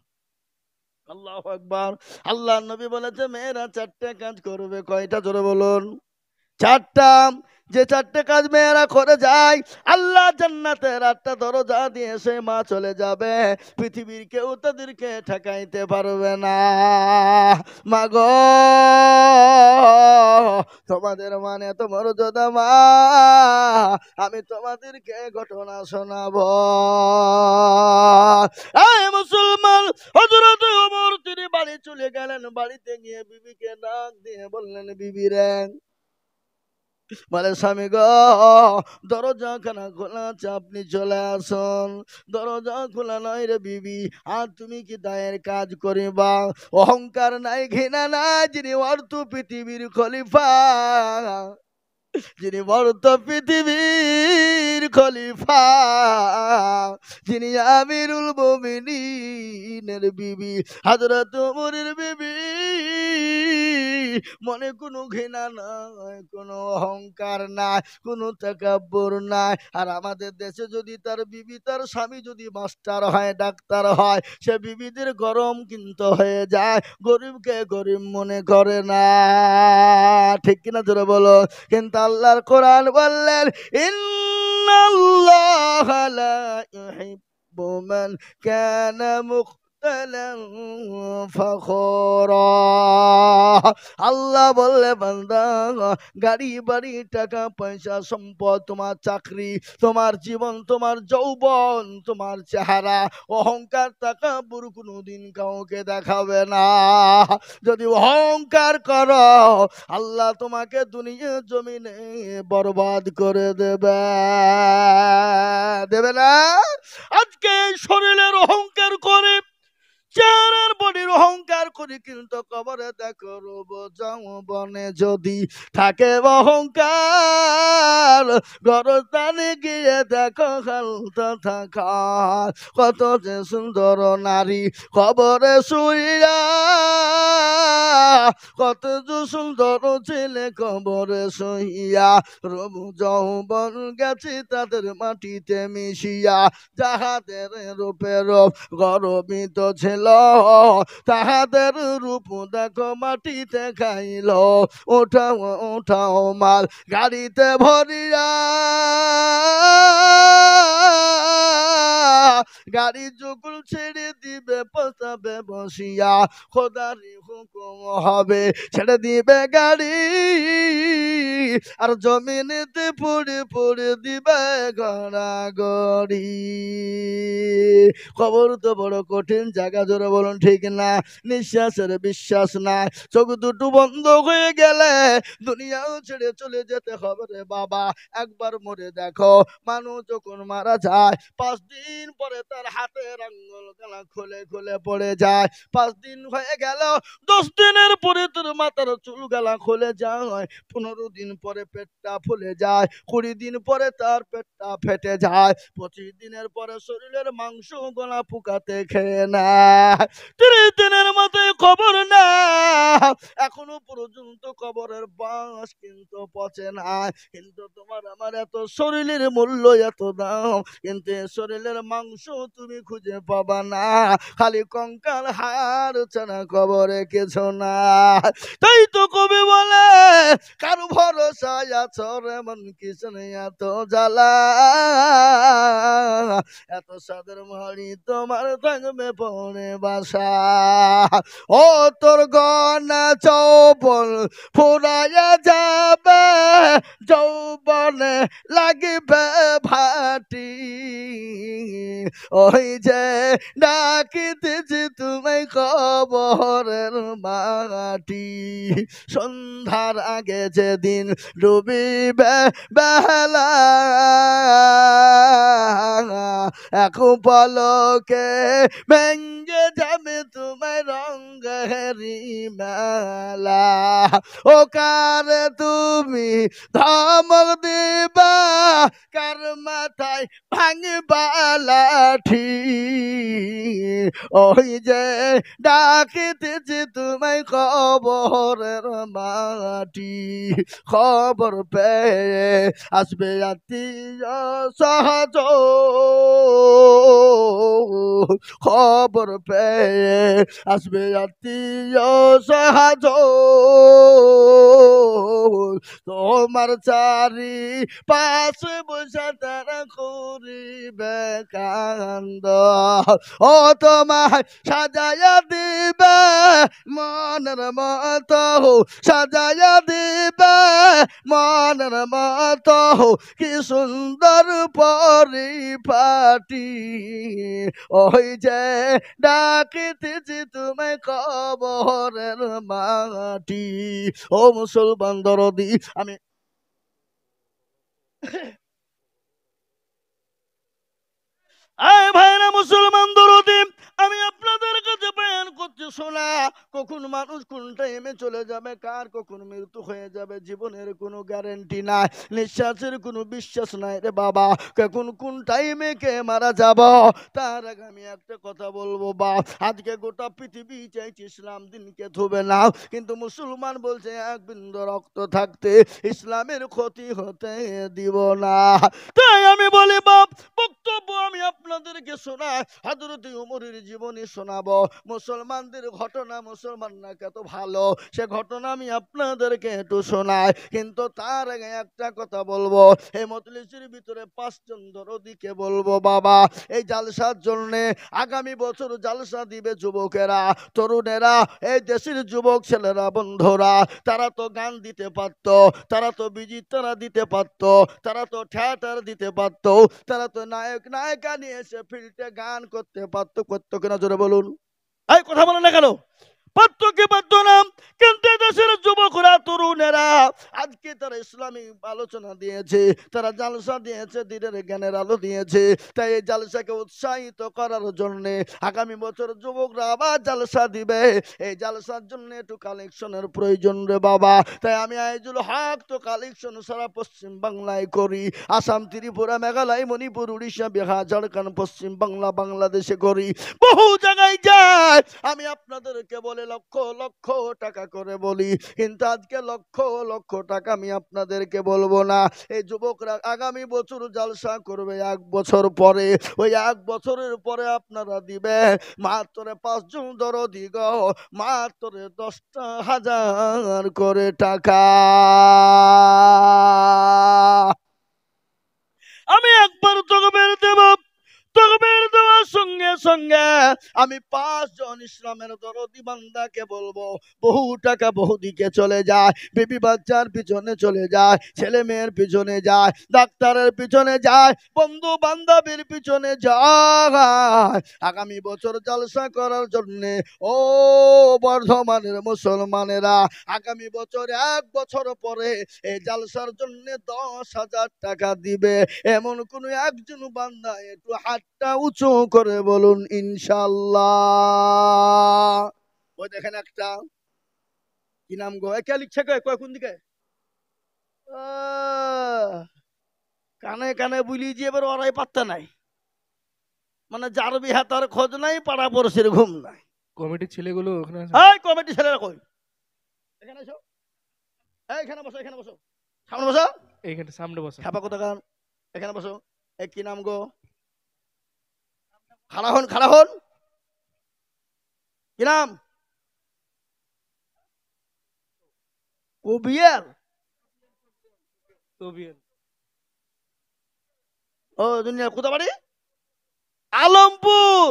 আল্লাহু আকবার। আল্লাহ নবী বলেছে মেয়েরা 4টে কাজ করবে। কয়টা? জোরে বলুন। 4টা। যে 4টে কাজ মেয়েরা করে যায়, আল্লাহ জান্নাতের 8টা দরজা দিয়ে সে মা চলে যাবে। পৃথিবীর কেউ তাদেরকে ঠেকাইতে পারবে না। মা গো, তোমাদের মানে এত মর্যাদা মা, আমি তোমাদেরকে ঘটনা শোনাবো। এই মুসলমান, হযরত ওমর তিনি বাড়ি চলে গেলেন। বাড়িতে গিয়ে বিবিকে ডাক দিয়ে বললেন, বিবি রে, বলে স্বামী গো, দরজা খানা খোলা আছে, আপনি চলে আসুন। দরজা খোলা নয় রে বিবি, আর তুমি কি দায়ের কাজ করিবা? অহংকার নাই, ঘৃণা নাই, যিনি অর্থ পৃথিবীর খলিফা, যিনি বর্ত পৃথিবীর খলিফা, যিনি আমিরুল মুমিনিনের বিবি, হযরত ওমরের বিবি, মনে কোনো ঘৃণা নাই, কোনো অহংকার নাই, কোনো তাকাব্বুর নাই। আর আমাদের দেশে যদি তার বিবি, তার স্বামী যদি মাস্টার হয়, ডাক্তার হয়, সে বিবিদের গরম কিন্তু হয়ে যায়, গরিবকে গরিব মনে করে না। ঠিক কিনা জোরে বলো। কিন্তু আল্লাহর কোরআন বললেন, ইন্নাল্লাহা লা ইউহিব্বু মান কানা মুখতালান ফাখুরা। আল্লাহ বললে, বান্দা, গাড়ি বাড়ি, টাকা পয়সা, সম্পদ, তোমার চাকরি, তোমার জীবন, তোমার যৌবন, তোমার চেহারা, অহংকার, তাকাব্বুর কোনোদিন কাউকে দেখাবে না। যদি অহংকার করো, আল্লাহ তোমাকে দুনিয়া জমিনে বরবাদ করে দেবে। দেবে না? আজকে শরীরের অহংকার করে, চেহারার বডির অহংকার করি, কিন্তু কবরে দেখো রূপ যৌবনে যদি থাকে অহংকার, গরস্থানে গিয়ে দেখো হালতা থাকা কত যে সুন্দর নারী কবরে শুইয়া, কত যে সুন্দর ছেলে কবরে শুইয়া, রূপ যৌবন গেছে তাদের মাটিতে মিশিয়া, যাহাদের রূপের গর্বিত ছিল গেল, তাহাদের রূপ দেখো মাটিতে খাইল। ওঠাও ওঠাও মাল গাড়িতে ভরিয়া, গাড়ি যুগল ছেড়ে দিবে পস্তাবে বসিয়া। খোদারি হুকুম হবে ছেড়ে দিবে গাড়ি, আর জমিনেতে পড়ে পড়ে দিবে গড়াগড়ি। খবর তো বড় কঠিন জায়গা, জোরে বলুন ঠিক না? নিঃশ্বাসের বিশ্বাস নাই, চোখ দুটো বন্ধ হয়ে গেলে দুনিয়াও ছেড়ে চলে যেতে হবে রে বাবা। একবার মরে দেখো, মানুষ যখন মারা যায় 5 দিন পরে তার হাতের আঙ্গুল গলা খুলে খুলে পড়ে যায়। 5 দিন হয়ে গেল, 10 দিনের পরে তোর মাথার চুল গলা খুলে যায়, 15 দিন পরে পেটটা ফুলে যায়, 20 দিন পরে তার পেটটা ফেটে যায়, 25 দিনের পরে শরীরের মাংস গলা পুকাতে খেয়ে নেয়, 30 দিনের মাথায় খবর না, এখনো পর্যন্ত কবরের বাঁশ কিন্তু পচে না। কিন্তু তোমার আমার এত শরীরের মূল্য এত দাম, কিন্তু শরীরের মাংস তুমি খুঁজে পাবা না, খালি কঙ্কাল হাড় ছাড়া কবরে কিছু না। তাই তো কবি বলে, কার ভরসায় আছো রে মন কিছু নেই এত জ্বালা, এত সাদের মারি তোমার থাকবে পরে বাসা। ও তোর গনা চৌবন ফুরাইয়া যাবে, যৌবনে লাগিবে ভাটি, ওই যে ডাকিতেছি তুমি কবরের মাটি। সন্ধ্যার আগে যেদিন ডুবিবে বেলা, এক পলকে ভেঙ্গে যাবে তোমার রঙেরি মেলা। ও কার তুমি ধমক দিবা, কার মাথায় ভাঙবা লাঠি, ওই যে ডাকিতেছি তোমায় কবরের মাটি। খবর পেয়ে আসবে আত্মীয় সহজ, খবর পেয়ে আসবে আত্মীয় সহজ, তোমার চারি পাশে বসে তারা করিবে কান্দ, ও তোমায় সাজাইয়া দিবে মনের মতো, সাজাইয়া দিবে মনের মতো, কি সুন্দর পরিপাটি, ওই যে ডাকিতেছি তুমি কবরের মাটি। ও মুসলমান দরদি, আমি আয় ভাইরা মুসলমান দরদি, আমি আপনাদের কাছে বয়ান করছি শোনা। কখন মানুষ কোন টাইমে চলে যাবে, কার কখন মৃত্যু হয়ে যাবে, জীবনের কোনো গ্যারেন্টি নাই, নিঃশ্বাসের কোনো বিশ্বাস নাই রে বাবা, কখন কোন টাইমে কে মারা যাব। তার আগে আমি একটা কথা বলবো বা, আজকে গোটা পৃথিবী চাইছে ইসলাম দিনকে ধুবে না, কিন্তু মুসলমান বলছে এক বিন্দু রক্ত থাকতে ইসলামের ক্ষতি হতে দিব না। তাই আমি বলি বাপ, বক্তব্য আমি আপনাদেরকে শোনাই, হযরত ওমরের জীবনী শোনাবো, মুসলমানদের ঘটনা, মুসলমানরা কত ভালো সে ঘটনা আমি আপনাদেরকে একটু শোনাই। কিন্তু তার আগে একটা কথা বলবো, এই মজলিসের ভিতরে 5 জন দরদিকে বলবো বাবা, এই জালসার জন্য আগামী বছর জালসা দিবে যুবকেরা, তরুণেরা, এই দেশের যুবক ছেলেরা, বন্ধুরা, তারা তো গান দিতে পারত, তারা তো বিজিত তারা দিতে পারত, তারা তো থিয়েটার দিতে পারত, তারা তো নায়ক নায়িকা নিয়ে এসে ফিল্ডে গান করতে পারতো, করতো কিনা জোরে বলুন? এই কথা বলে না কেন? পারত কি পারত না? কিন্তু দেশের যুবকরা, তরুণেরা আজকে তারা ইসলামী আলোচনা দিয়েছে, তারা জালসা দিয়েছে, দিনের জ্ঞানের আলো দিয়েছে। তাই এই জালসাকে উৎসাহিত করার জন্য আগামী বছর যুবকরা আবার জালসা দিবে, এই জালসার জন্য একটু কালেকশনের প্রয়োজন রে বাবা। তাই আমি আইজুল হক তো কালেকশন সারা পশ্চিম বাংলায় করি, আসাম, ত্রিপুরা, মেঘালয়, মণিপুর, উড়িষ্যা, বিহার, ঝাড়খণ্ড, পশ্চিম বাংলা, বাংলাদেশে করি, বহু জায়গায় যায়। আমি আপনাদেরকে বলে লক্ষ লক্ষ টাকা করে বলি, কিন্তু আজকে লক্ষ লক্ষ টাকা আমি আপনাদেরকে বলবো না। এই যুবকরা আগামী বছর জালসা করবে 1 বছর পরে, ওই 1 বছরের পরে আপনারা দিবেন মাত্র 5 জন দরদি গো, মাত্র 10,000 করে টাকা। আমি একবার তকবীর দেব, তকবীর দেওয়ার সঙ্গে সঙ্গে আমি 5 জন ইসলামের দরদি বান্দাকে বলবো, বহু টাকা বহু দিকে চলে যায়, বেবি বাচ্চার পিছনে চলে যায়, ছেলে মেয়ের পিছনে যায়, ডাক্তারের পিছনে যায়, বন্ধু বান্ধবের পিছনে যায়। আগামী বছর জলসা করার জন্য ও বর্ধমানের মুসলমানেরা আগামী বছর 1 বছর পরে এই জলসার জন্য 10,000 টাকা দিবে। এমন কোন একজন বান্দা একটু হাতটা উঁচু করে বলুন ইনশাআল্লাহ। ওই দেখেন একটা, কি নাম গো, কে লিখছে কয় কোন দিকে? কানে কানে বুলি যে এবার ওরাই পাত্তা নাই, মানে যার বিহা তার খোঁজ নাই, পাড়া পড়শির ঘুম নাই। কমিটির ছেলেগুলো ওখানে আছে। এই কমিটি ছেলেরা কই? এখানে এসো, এইখানে বসো, এখানে বসো, সামনে বসো, এইখানে সামনে বসা। খাপা কোথাকার, এখানে বসো। এই কি নাম গো? খাড়া হন, খাড়া হন। কি নাম? কবিয়ার। তবিয়ত। ও দুনিয়ার কোথা বাড়ি? আলমপুর।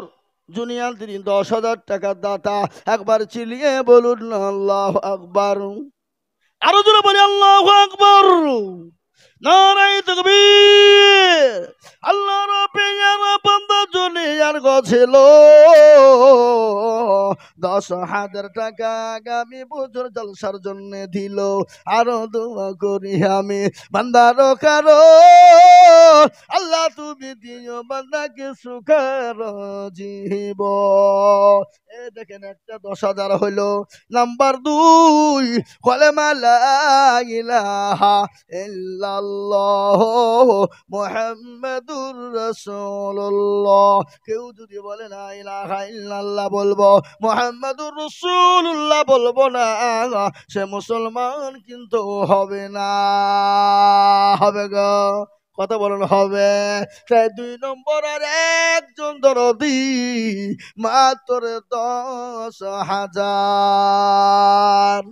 জুনিয়ার তিনি 10,000 টাকার দাতা। একবার চিলিয়ে বলুন না আল্লাহু আকবার। আরো জোরে বলি আল্লাহু আকবার। নারায়ে তাকবীর। আল্লাহর পেয়ারা বান্দা জুনিয়ার গছিল 10,000 টাকা আগামী বছর জলসার জন্য দিল। আরো দোয়া করি আমি বান্দার কারো, আল্লাহ তুমি দিও বান্দাকে সুখের জীবন। এই দেখেন একটা 10,000 হইলো। নাম্বার 2, কলেমা লা ইলাহা ইল্লাল্লাহ মুহাম্মাদুর রাসূলুল্লাহ। কেউ যদি বলে লা ইলাহা ইল্লাল্লাহ বলবো, মুহাম্মাদুর রাসূলুল্লাহ বলবো না, সে মুসলমান কিন্তু হবে না। হবে গো, কথা বলেন হবে? তাই 2 নম্বর আর একজন দরদি মাত্র 10,000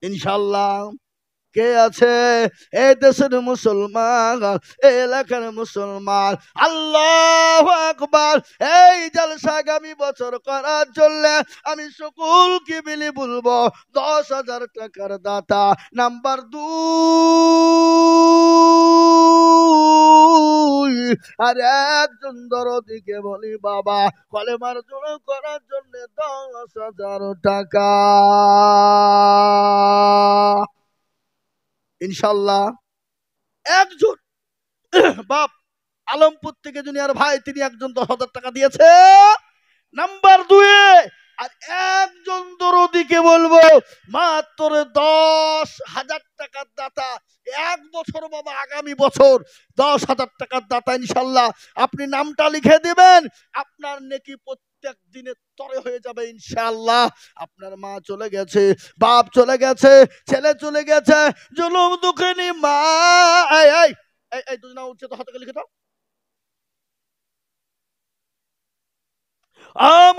ইনশাল্লাহ। কে আছে এই দেশের মুসলমান, এই এলাকার মুসলমান? আল্লাহু আকবার। এই জলসা আগামী বছর করার জন্য আমি সকলকে মিলে বলবো 10,000 টাকার দাতা। নাম্বার 2, আর একজন দরদিকে বলি বাবা কলেমার জন্য করার জন্য 10,000 টাকা ইনশাল্লাহ। একজন বাপ আলমপুর থেকে জুনিয়র ভাই, তিনি একজন 10,000 টাকা দিয়েছে। নাম্বার 2 আর একজন দরদিকে বলবো মাত্র 10,000 টাকার দাতা। 1 বছর বাবা, আগামী বছর 10,000 টাকার দাতা ইনশাল্লাহ। আপনি নামটা লিখে দিবেন, আপনার নেকি প্রত্যেক দিনের তরে হয়ে যাবে ইনশাআল্লাহ। আপনার মা চলে গেছে, বাপ চলে গেছে, ছেলে চলে গেছে, জুলুম দুঃখিনী মা। এই এই এই দুই না উঠছে তো, হাতে লিখে দাও।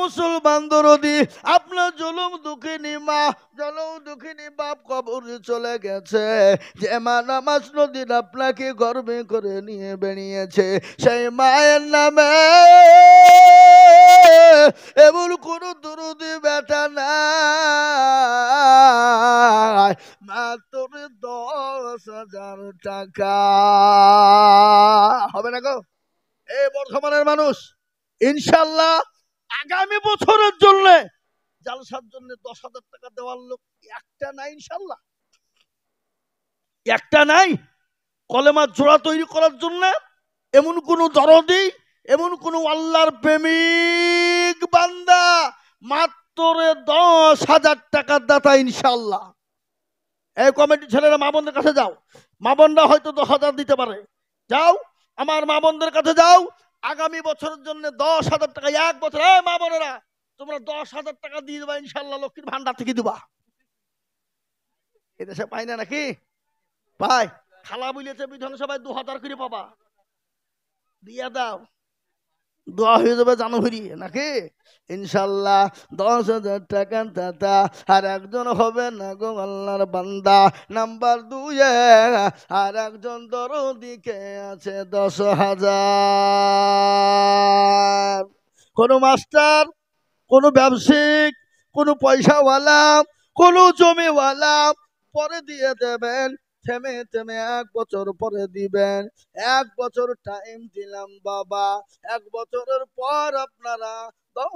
মুসলমান দরদি, আপনার জুলুম দুঃখিনী মা, জুলুম দুঃখিনী বাপ কবরে চলে গেছে। যে মা নামাজ নদীর আপনাকে গর্বে করে নিয়ে বেরিয়েছে, সেই মায়ের নামে এমন কোন দরদি বেটা নাই। মাত্র 10,000 টাকা হবে না গো? এই বর্ধমানের মানুষ ইনশাল্লাহ আগামী বছরের জন্য জালসার জন্য 10,000 টাকা দেওয়ার লোক একটা নাই ইনশাল্লাহ, একটা নাই। কলেমার জোড়া তৈরি করার জন্য এমন কোন দরদি, এমন কোন আল্লাহর প্রেমিক বান্দা মাত্র 10,000 টাকার দাতা ইনশাল্লাহ। এই কমিটির ছেলেরা মা বোনদের কাছে যাও, মা বোনরা হয়তো 10,000 দিতে পারে। যাও আমার মা বোনদের কাছে যাও, আগামী বছরের জন্য 10,000 টাকা 1 বছর। মা বোনেরা তোমরা 10,000 টাকা দিয়ে দেবা ইনশাল্লাহ, লক্ষ্মীর ভান্ডার থেকে দিবা। এদেশে পাই না নাকি? পাই। খালা বলেছে বিধানসভায় 2,000 করে পাবা, দিয়া দাও, দোয়া হয়ে যাবে জানুয়ারি নাকি? ইনশাল্লাহ 10,000 টাকা দাদা। আর একজন হবে না গো আল্লাহর বান্দা নাম্বার 2 আর একজন দরদিকে আছে 10,000। কোন মাস্টার, কোন ব্যবসায়িক, কোন পয়সাওয়ালা, কোন জমিওয়ালা পরে দিয়ে দেবেন, থেমে থেমে 1 বছর পরে দিবেন। 1 বছর টাইম দিলাম বাবা, 1 বছরের পর আপনারা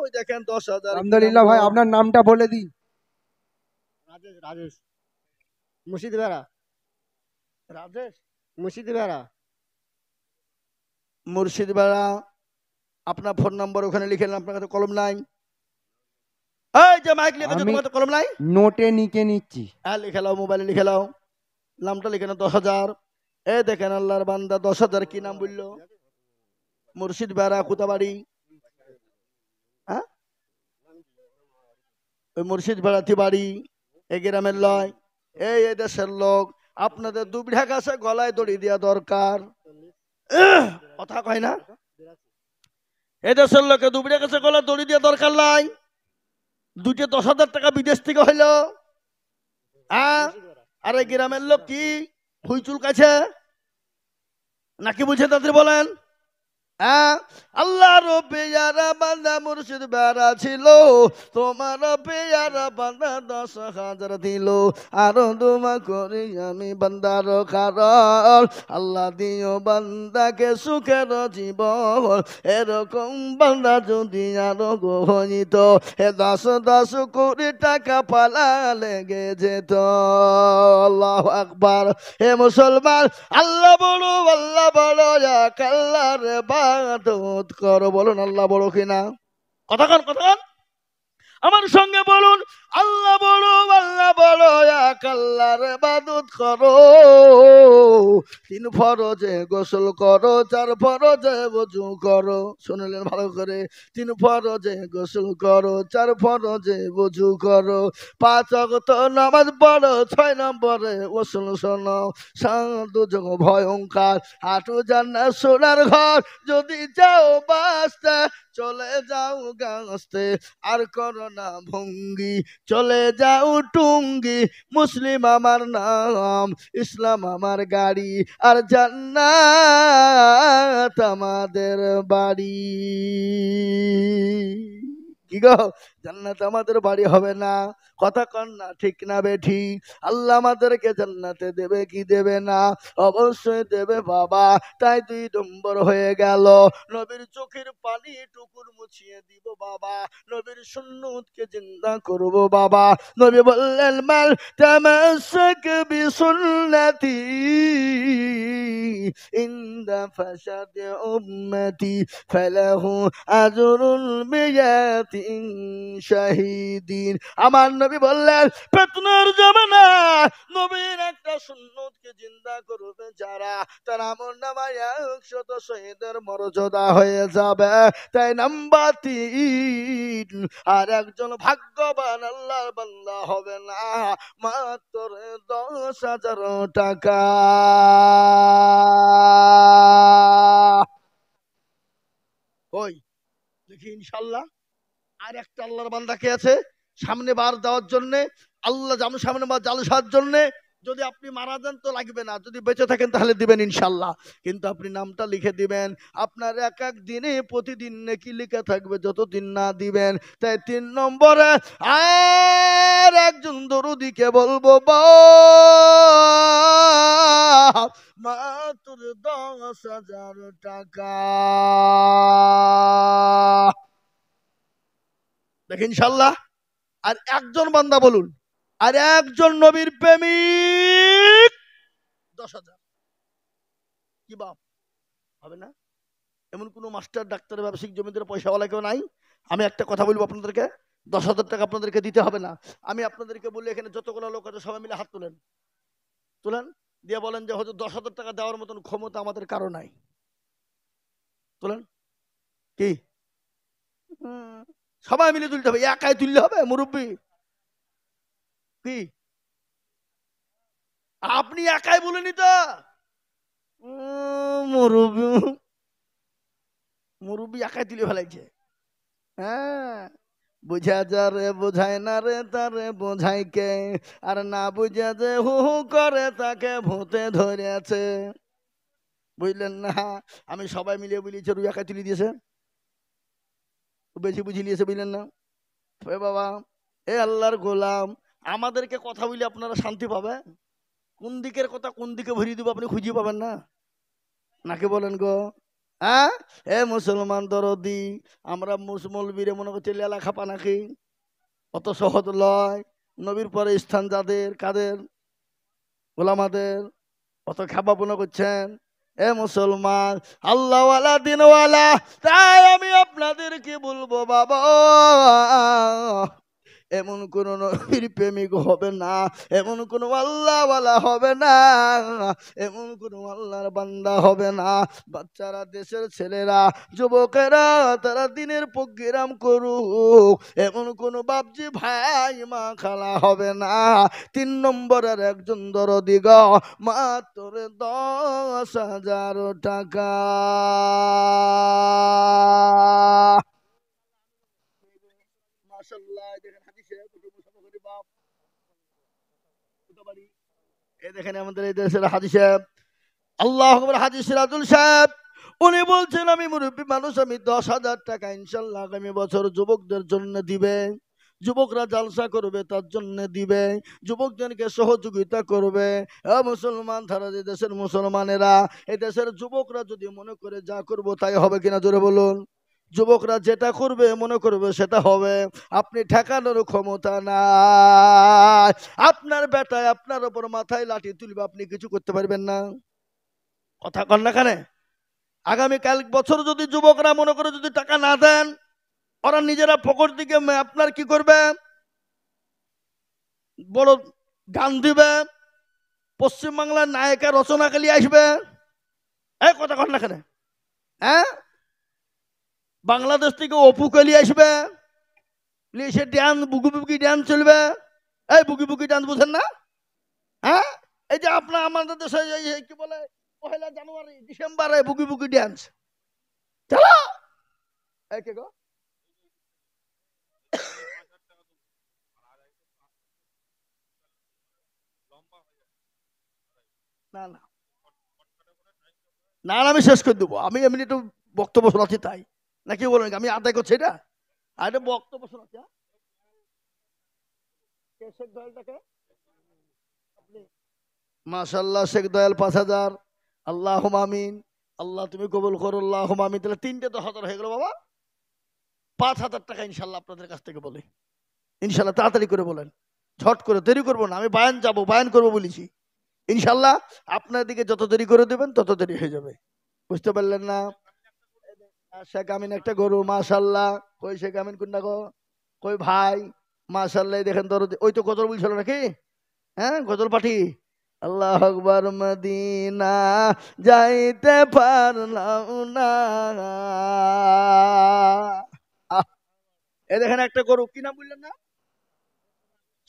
ওই দেখেন 10,000। আলহামদুলিল্লাহ ভাই, আপনার নামটা বলে দিই। রাজেশ, রাজেশ মুর্শিদ বেড়া, রাজেশ মুর্শিদ বেড়া। মুর্শিদ বেড়া। আপনার ফোন নাম্বার ওখানে লিখে নেন, আপনার কাছে কলম নাই? এই যে মাইক লিখেছে, আমি- তোমার কাছে কলম নাই? নোটে নিকে নিচ্ছি। হ্যাঁ লিখে নাও, মোবাইলে লিখে নাও, নামটা লিখে নাও 10,000। এই দেখেন আল্লাহর বান্দা 10,000 কি নাম বললো? মুর্শিদ বেড়া। কোথা বাড়ি? হ্যাঁ, ওই মুর্শিদ বেড়াতে বাড়ি, এই গ্রামের লয়, এই দেশের লোক। আপনাদের 2 বিঘা গাছে গলায় দড়ি দেওয়া দরকার। কথা কয় না? এই দেশের লোকে 2 বিঘা গাছে গলায় দড়ি দেওয়া দরকার নাই। 2টে 10,000 টাকা বিদেশ থেকে হইলো। হ্যাঁ, আর এই গ্রামের লোক কি হুই চুলকাছে নাকি বুঝে তাদের বলেন? হ্যাঁ, আল্লাহর পেয়ারা বান্দা মুর্শিদ বেড়া ছিল, তোমার পেয়ারা বান্দা 10,000 দিল। আরো দোয়া করি আমি বান্দার কারণ, আল্লাহ দিও বান্দাকে সুখের জীবন। এরকম বান্দা যদি আরো গহিত, 10 কোটি টাকা পালা লেগে যেত। আল্লাহু আকবার। হে মুসলমান, আল্লাহ বড়, আল্লাহ বড়, এক আল্লাহর ইবাদত করো। বলুন আল্লাহ বড় কিনা? কতক্ষণ কতক্ষণ আমার সঙ্গে বলুন, আল্লাহ বড়, আল্লাহ বড়, এক আল্লাহর ইবাদত করো। 3 ফরজে গোসল করো, 4 ফরজে ওযু করো। শুনলেন ভালো করে? 3 ফরজে গোসল করো, 4 ফরজে ওযু করো, 5 ওয়াক্ত নামাজ পড়ো, 6 নম্বরে ওসল শোনো। সাধু যোগ ভয়ঙ্কর, হাঁটু জান্নাত সোনার ঘর। যদি যাও বাঁচতে, চলে যাও গাছতে, আর করো না ভঙ্গি, চলে যাও টুঙ্গি। মুসলিম আমার নাম, ইসলাম আমার গাড়ি, আর জান্নাত আমাদের বাড়ি। কি গো, জান্নাত আমাদের বাড়ি হবে না? কথা কন না, ঠিক না বেঠি? আল্লাহ আমাদেরকে জান্নাতে দেবে কি দেবে না? অবশ্যই দেবে বাবা। তাই 2 নম্বর হয়ে গেল, নবীর চোখের পানি টুকুর মুছিয়ে দিব বাবা, নবীর সুন্নতকে জিন্দা করব বাবা। নবী বললেন, মাল তামাসসাক বিসুন্নতি ইনদা ফাসাদি উম্মতি ফালাহু আজরুল বিয়াতিন শাহিদিন। আমার নবী বললেন, ফিতনার জামানা নবীর একটা সুন্নতকে জিন্দা করবে যারা, তার আমলনামায় 100 শহীদের মর্যাদা হয়ে যাবে। তাই নাম্বার 3, আর একজন ভাগ্যবান আল্লাহর বান্দা হবে না, মাত্র 10,000 টাকা। ওই দেখি ইনশাল্লাহ আর একটা আল্লাহর বান্দা কে আছে সামনে বার দেওয়ার জন্য, আল্লাহ জানু সামনে বার জালসার জন্য। যদি আপনি মারা যান তো লাগবে না, যদি বেঁচে থাকেন তাহলে দিবেন ইনশাল্লাহ। কিন্তু আপনি নামটা লিখে দিবেন, আপনার এক এক দিনে প্রতিদিন নেকি লিখে থাকবে যতদিন না দিবেন। তাই 3 নম্বরে আর একজন দরুদিকে বলবো, মাত্র 10,000 টাকা। দেখেন ইনশাল্লাহ। আর একজন বান্দা বলুন, আর একজন নবীর প্রেমিক 10,000। কি বাপ হবে না? এমন কোন মাস্টার, ডাক্তার, ব্যবসায়িক, জমিদার, পয়সাওয়ালা কেউ নাই? আমি একটা কথা বলবো আপনাদেরকে, 10,000 টাকা আপনাদেরকে দিতে হবে না। আমি আপনাদেরকে বলি, এখানে যতগুলো লোক আছে সবাই মিলে হাত তুলেন, তুলেন, দিয়ে বলেন যে হয়তো 10,000 টাকা দেওয়ার মতন ক্ষমতা আমাদের কারো নাই। তুলেন। কি সবাই মিলে তুলতে হবে, একাই তুললে হবে মুরব্বী? কি আপনি একাই বলেনি তো? মুরব্বী মুরব্বী একাই তুলে ফেলাইছে। হ্যাঁ, বুঝা যা রে বোঝায় না রে তারে বোঝাই কে, আর না বুঝা যে হু হু করে তাকে ভূতে ধরেছে। বুঝলেন না? আমি সবাই মিলিয়ে বলেছি, রুই একাই তুলে দিয়েছে, বেশি বুঝিয়ে নিয়েছে, বুঝলেন না? এ বাবা, এ আল্লাহর গোলাম, আমাদেরকে কথা বলে আপনারা শান্তি পাবে? কোন দিকের কথা কোন দিকে ভরিয়ে দিব আপনি খুঁজে পাবেন না, নাকি বলেন গো? হ্যাঁ, এ মুসলমান দরদি, আমরা মুসমলবীরে মনে করছি লেলা খাপা নাকি? অত সহজ লয়। নবীর পরে স্থান যাদের, কাদের? গোলামাদের। অত খাপা মনে করছেন? এ মুসলমান, আল্লাহওয়ালা দিনওয়ালা, তাই আমি আপনাদেরকে বলবো বাবা, এমন কোন নবীর প্রেমিক হবে না, এমন কোন আল্লাহওয়ালা হবে না, এমন কোন আল্লাহর বান্দা হবে না। বাচ্চারা, দেশের ছেলেরা, যুবকেরা তারা দিনের প্রোগ্রাম করুক, এমন কোন বাপজি ভাই মা খালা হবে না। 3 নম্বরের একজন দরদি গো, মাত্র 10,000 টাকা। মাশাআল্লাহ, দেখেন হাদিসে কত মুসাফা বাপ, কত বাড়ি। এই দেখেন আমাদের এই দেশের হাদিসে, আল্লাহু আকবার, হাদিস সিরাজুল সাহেব উনি বলছেন, আমি মুরব্বী মানুষ, আমি 10,000 টাকা ইনশাল্লাহ আগামী বছর যুবকদের জন্য দিবে। যুবকরা জালসা করবে তার জন্য দিবে, যুবকদেরকে সহযোগিতা করবে। মুসলমান ধারা যে দেশের মুসলমানেরা, এই দেশের যুবকরা যদি মনে করে যা করব তাই হবে, কিনা জোরে বলুন? যুবকরা যেটা করবে মনে করবে সেটা হবে, আপনি ঠেকানোর ক্ষমতা নাই। আপনার বেটায় আপনার ওপর মাথায় লাঠি তুলবে, আপনি কিছু করতে পারবেন না। কথা কন না কানে? আগামীকাল বছর যদি যুবকরা মনে করে যদি টাকা না দেন, ওরা নিজেরা পকেট দিকে আপনার কি করবে? বড় গান দিবে, পশ্চিমবাংলার নায়িকা রচনাকালী আসবে। এই কথা কন না কেন? হ্যাঁ, বাংলাদেশ থেকে অপু কালী আসবে, সে ড্যান্স বুকি বুকি ড্যান্স চলবে। এই বুকি বুকি ড্যান্স বুঝেন না? হ্যাঁ, এই যে আপনার আমাদের দেশে কি বলে 1 জানুয়ারি ডিসেম্বরে বুকি বুকি ড্যান্স চলো। এই কে গো? না না না, আমি শেষ করে দেবো। আমি এমনি একটু বক্তব্য শোনাচ্ছি তাই, নাকি বলেন? আমি আদায় করছি এটা, আর এটা বক্তব্য শোনাচ্ছি। মাশাল্লাহ, শেখ দয়াল 5,000। আল্লাহ আমিন, আল্লাহ তুমি কবুল করো, আল্লাহ আমিন। তাহলে 3টে 10,000 হয়ে গেল বাবা। 5,000 টাকা ইনশাল্লাহ আপনাদের কাছ থেকে বলে, ইনশাল্লাহ তাড়াতাড়ি করে বলেন, ঝট করে, দেরি করবো না। আমি বায়ান যাবো, বায়ান করবো বলেছি, ইনশাল্লাহ আপনার দিকে যত দেরি করে দেবেন তত দেরি হয়ে যাবে। বুঝতে পারলেন না? শেখ আমিন একটা গরু, মাশাল্লাহ। কই শেখ আমিন কোনটা গো? কই ভাই? মাশাল্লাহ, দেখেন তো, ওই তো গজল বলছিল নাকি? হ্যাঁ, গজল পাঠি। আল্লাহ আকবার, মদিনা যাইতে পারলাম না। এই দেখেন একটা গরু, কি নাম বললেন না?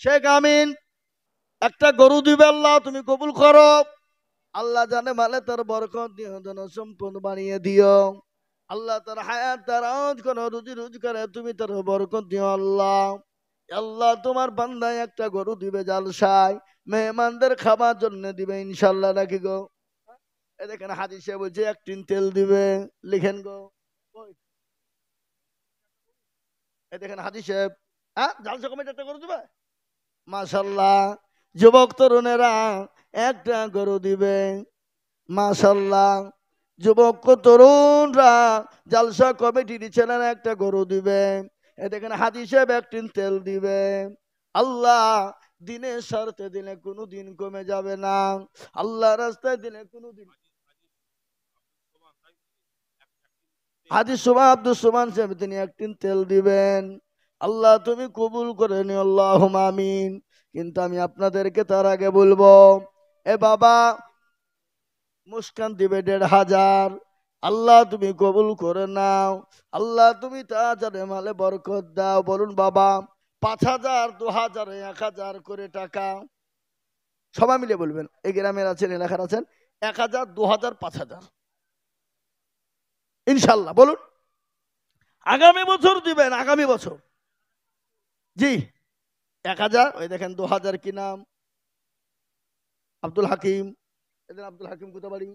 শেখ আমিন একটা গরু দিবে, আল্লাহ তুমি কবুল করো। আল্লাহ জানে মালে তার বরকত দিও, যেন সম্পদ বানিয়ে দিও। আল্লাহ তার হায়াত, তার আওয়াজ কোন রুজি রোজগারে তুমি তার বরকত দিও আল্লাহ। আল্লাহ তোমার বান্দায় একটা গরু দিবে জালসায়, মেহমানদের খাবার জন্য দিবে ইনশাল্লাহ, নাকি গো? এ দেখেন হাদিসে বলছে 1 টিন তেল দিবে, লিখেন গো। এ দেখেন হাদিসে, হ্যাঁ, জালসা কমিটি একটা গরু দিবে। মাশাল্লাহ, যুবক তরুণেরা একটা গরু দিবে। মাশাল্লাহ, যুবক তরুণরা জালসা কমিটির ছেলেরা একটা গরু দিবে। এ দেখেন হাদিসে 1 টিন তেল দিবে। আল্লাহ দিনের স্বার্থে দিলে কোনো দিন কমে যাবে না, আল্লাহ রাস্তায় দিলে কোনো দিন। হাদিস সুবহান আব্দুল সুবহান সাহেব তিনি 1 টিন তেল দিবেন। আল্লাহ তুমি কবুল করে নিও, আল্লাহুম্মা আমিন। কিন্তু আমি আপনাদেরকে তার আগে বলবো, এ বাবা, মুস্কান দিবে 1,500, আল্লাহ তুমি কবুল করে নাও। আল্লাহ তুমি তাড়াতাড়ি মালে বরকত দাও। বলুন বাবা, 5,000, 2,000, 1,000 করে টাকা সবাই মিলে বলবেন। এই গ্রামের আছেন, এলাকার আছেন, 1,000, 2,000, 5,000 ইনশাল্লাহ বলুন। আগামী বছর দিবেন, আগামী বছর। জি, 1,000, ওই দেখেন 2,000 কি নাম? আব্দুল হাকিম। এদের আব্দুল হাকিম কোথা বাড়ি?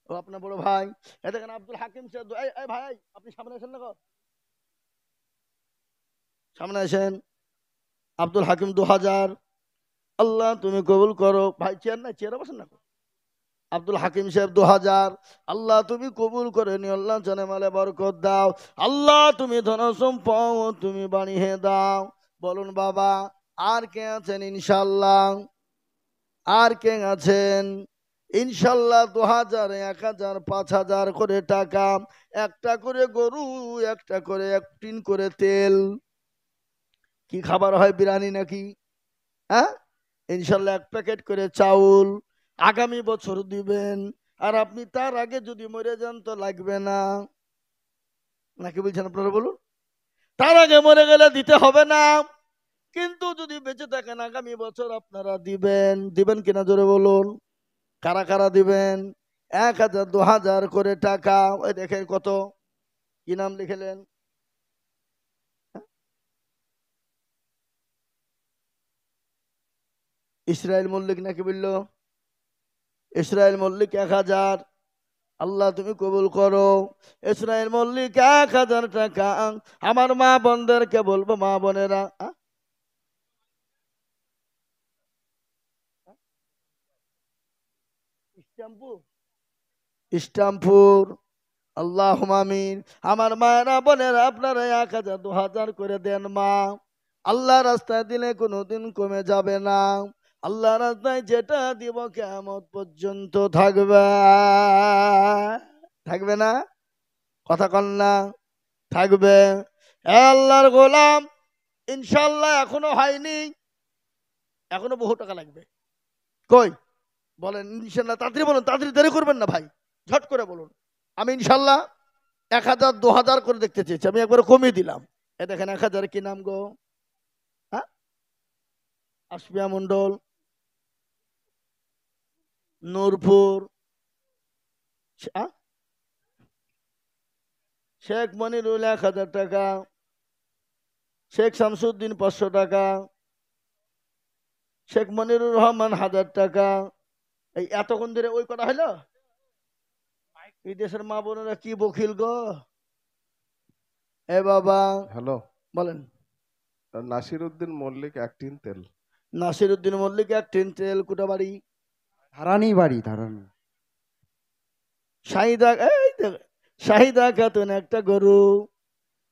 ও আপনার বড় ভাই। এ দেখেন আব্দুল হাকিম ভাই, আপনি সামনে আসেন না গো, সামনে আসেন। আব্দুল হাকিম 2,000। আল্লাহ তুমি কবুল করো। ভাই চেয়ার নাই, চেয়ারে বসেন না। আব্দুল হাকিম সাহেব 2,000। আল্লাহ তুমি কবুল করে নি। আল্লাহ জানে মালে বরকত দাও। আল্লাহ তুমি ধন সম্পদ তুমি বানিয়ে দাও। বলুন বাবা, আর কে আছেন? ইনশাল্লাহ আর কে আছেন? ইনশাল্লাহ 2,000, 1,000, 5,000 করে টাকা, একটা করে গরু, একটা করে 1 টিন করে তেল। কি খাবার হয়, বিরিয়ানি নাকি? হ্যাঁ, ইনশাল্লাহ 1 প্যাকেট করে চাউল আগামী বছর দিবেন। আর আপনি তার আগে যদি মরে যান তো লাগবে না, নাকি বলছেন আপনারা বলুন? তার আগে মরে গেলে দিতে হবে না, কিন্তু যদি বেঁচে থাকেন আগামী বছর আপনারা দিবেন। দিবেন কিনা জোরে বলুন। কারা কারা দিবেন? 1,000, 2,000 করে টাকা। ওই দেখেন কত, কি নাম লিখলেন? ইসরায়েল মল্লিক নাকি বললো? ইসরায়েল মল্লিক 1,000। আল্লাহ তুমি কবুল করো। ইসরায়েল মল্লিক 1,000 টাকা। আমার মা বোনদেরকে বলবো, মা বোনেরা, ইস্টামপুর, আল্লাহ আমিন। আমার মায়েরা বোনেরা আপনারা 1,000, 2,000 করে দেন মা। আল্লাহ রাস্তায় দিলে কোনোদিন কমে যাবে না। আল্লাহ রাস্তায় যেটা দিব কিয়ামত পর্যন্ত থাকবে। থাকবে না? কথা কন না? থাকবে। আল্লাহর গোলাম, ইনশাল্লাহ এখনো হয়নি, এখনো বহু টাকা লাগবে। কই বলেন ইনশাল্লাহ, তাড়াতাড়ি বলুন, তাড়াতাড়ি দেরি করবেন না ভাই, ঝট করে বলুন। আমি ইনশাল্লাহ 1,000, 2,000 করে দেখতে চেয়েছি, আমি একবার কমিয়ে দিলাম। এ দেখেন 1,000 কি নাম গো? হ্যাঁ, আসমিয়া মন্ডল, নূরপুর, শেখ মনিরুল 1,000 টাকা, শেখ শামসুদ্দিন 500 টাকা, শেখ মনিরুর রহমান 1,000 টাকা। এই এতক্ষণ ধরে ওই কথা হলো? এই দেশের মা বোনেরা কি বকিল গো। এ বাবা, হ্যালো, বলেন। নাসির উদ্দিন মল্লিক 1 টিন তেল। নাসির উদ্দিন মল্লিক 1 টিন তেল, কোটা বাড়ি? ধারানি বাড়ি, ধারানি। শাহিদা, এই শাহিদা খাতুন একটা গরু,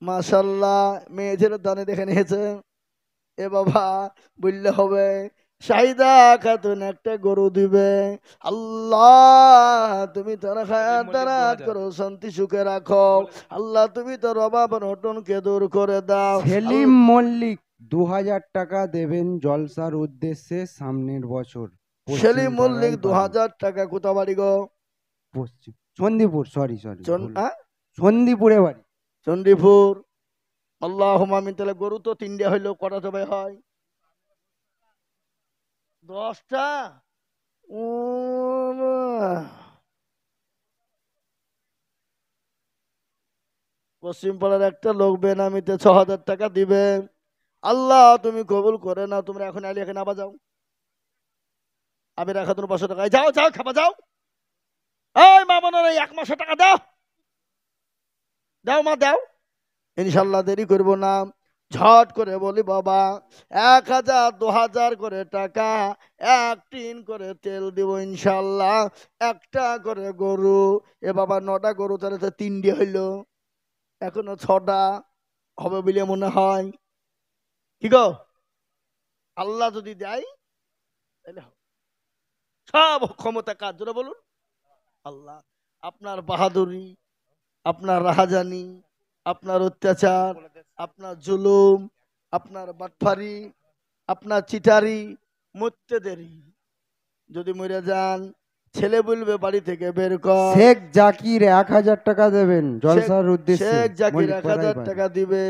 মাশাল্লাহ, মেয়েদের দানে দেখে নিয়েছে। এ বাবা, বললে হবে, শাহিদা খাতুন একটা গরু দিবে। আল্লাহ তুমি তার হায়াত দারাজ করো, শান্তি সুখে রাখো। আল্লাহ তুমি তোর অভাব অনটনকে দূর করে দাও। সেলিম মল্লিক 2,000 টাকা দেবেন জলসার উদ্দেশ্যে সামনের বছর। সেলিম মল্লিক 2,000 টাকা, কোথা বাড়ি গো? পশ্চিম চন্দিপুর, সরি হ্যাঁ? চন্দিপুরে বাড়ি। চন্ডিপুর। আল্লাহ আমিন। তাহলে গরু তো 3টে হইলো, কটা তবে হয়? 10টা। পশ্চিম পাড়ার একটা লোক বেনামিতে 6,000 টাকা দিবে। আল্লাহ তুমি কবুল করে না। তোমরা এখন আলি এখানে আবার যাও, আমি রাখা তুমি 500 টাকা, যাও যাও খাবা যাও। এই মা বোনের 1 মাসের টাকা দাও, দাও মা দাও। ইনশাল্লাহ দেরি করবো না, ঝট করে বলি বাবা, 1,000, 2,000 করে টাকা, 1 টিন করে তেল দিব ইনশাল্লাহ, একটা করে গরু। এ বাবা 9টা গরু, তাহলে তো 3টে হইলো, এখনো 6টা হবে বলে মনে হয়। কি গো, আল্লাহ যদি দেয় তাহলে সব ক্ষমতা কাজ, জোরে বলুন আল্লাহ। আপনার বাহাদুরি, আপনার রাহাজানি, আপনার অত্যাচার, আপনার জুলুম, আপনার বাটফারি, আপনার চিটারি মরতে দেরি। যদি মরে যান ছেলে বলবে বাড়ি থেকে বের কর। শেখ জাকির 1000 টাকা দেবেন জলসার উদ্দেশ্যে। শেখ জাকির মল্লিক 1000 পাড়ায় বাড়ি। টাকা দিবে।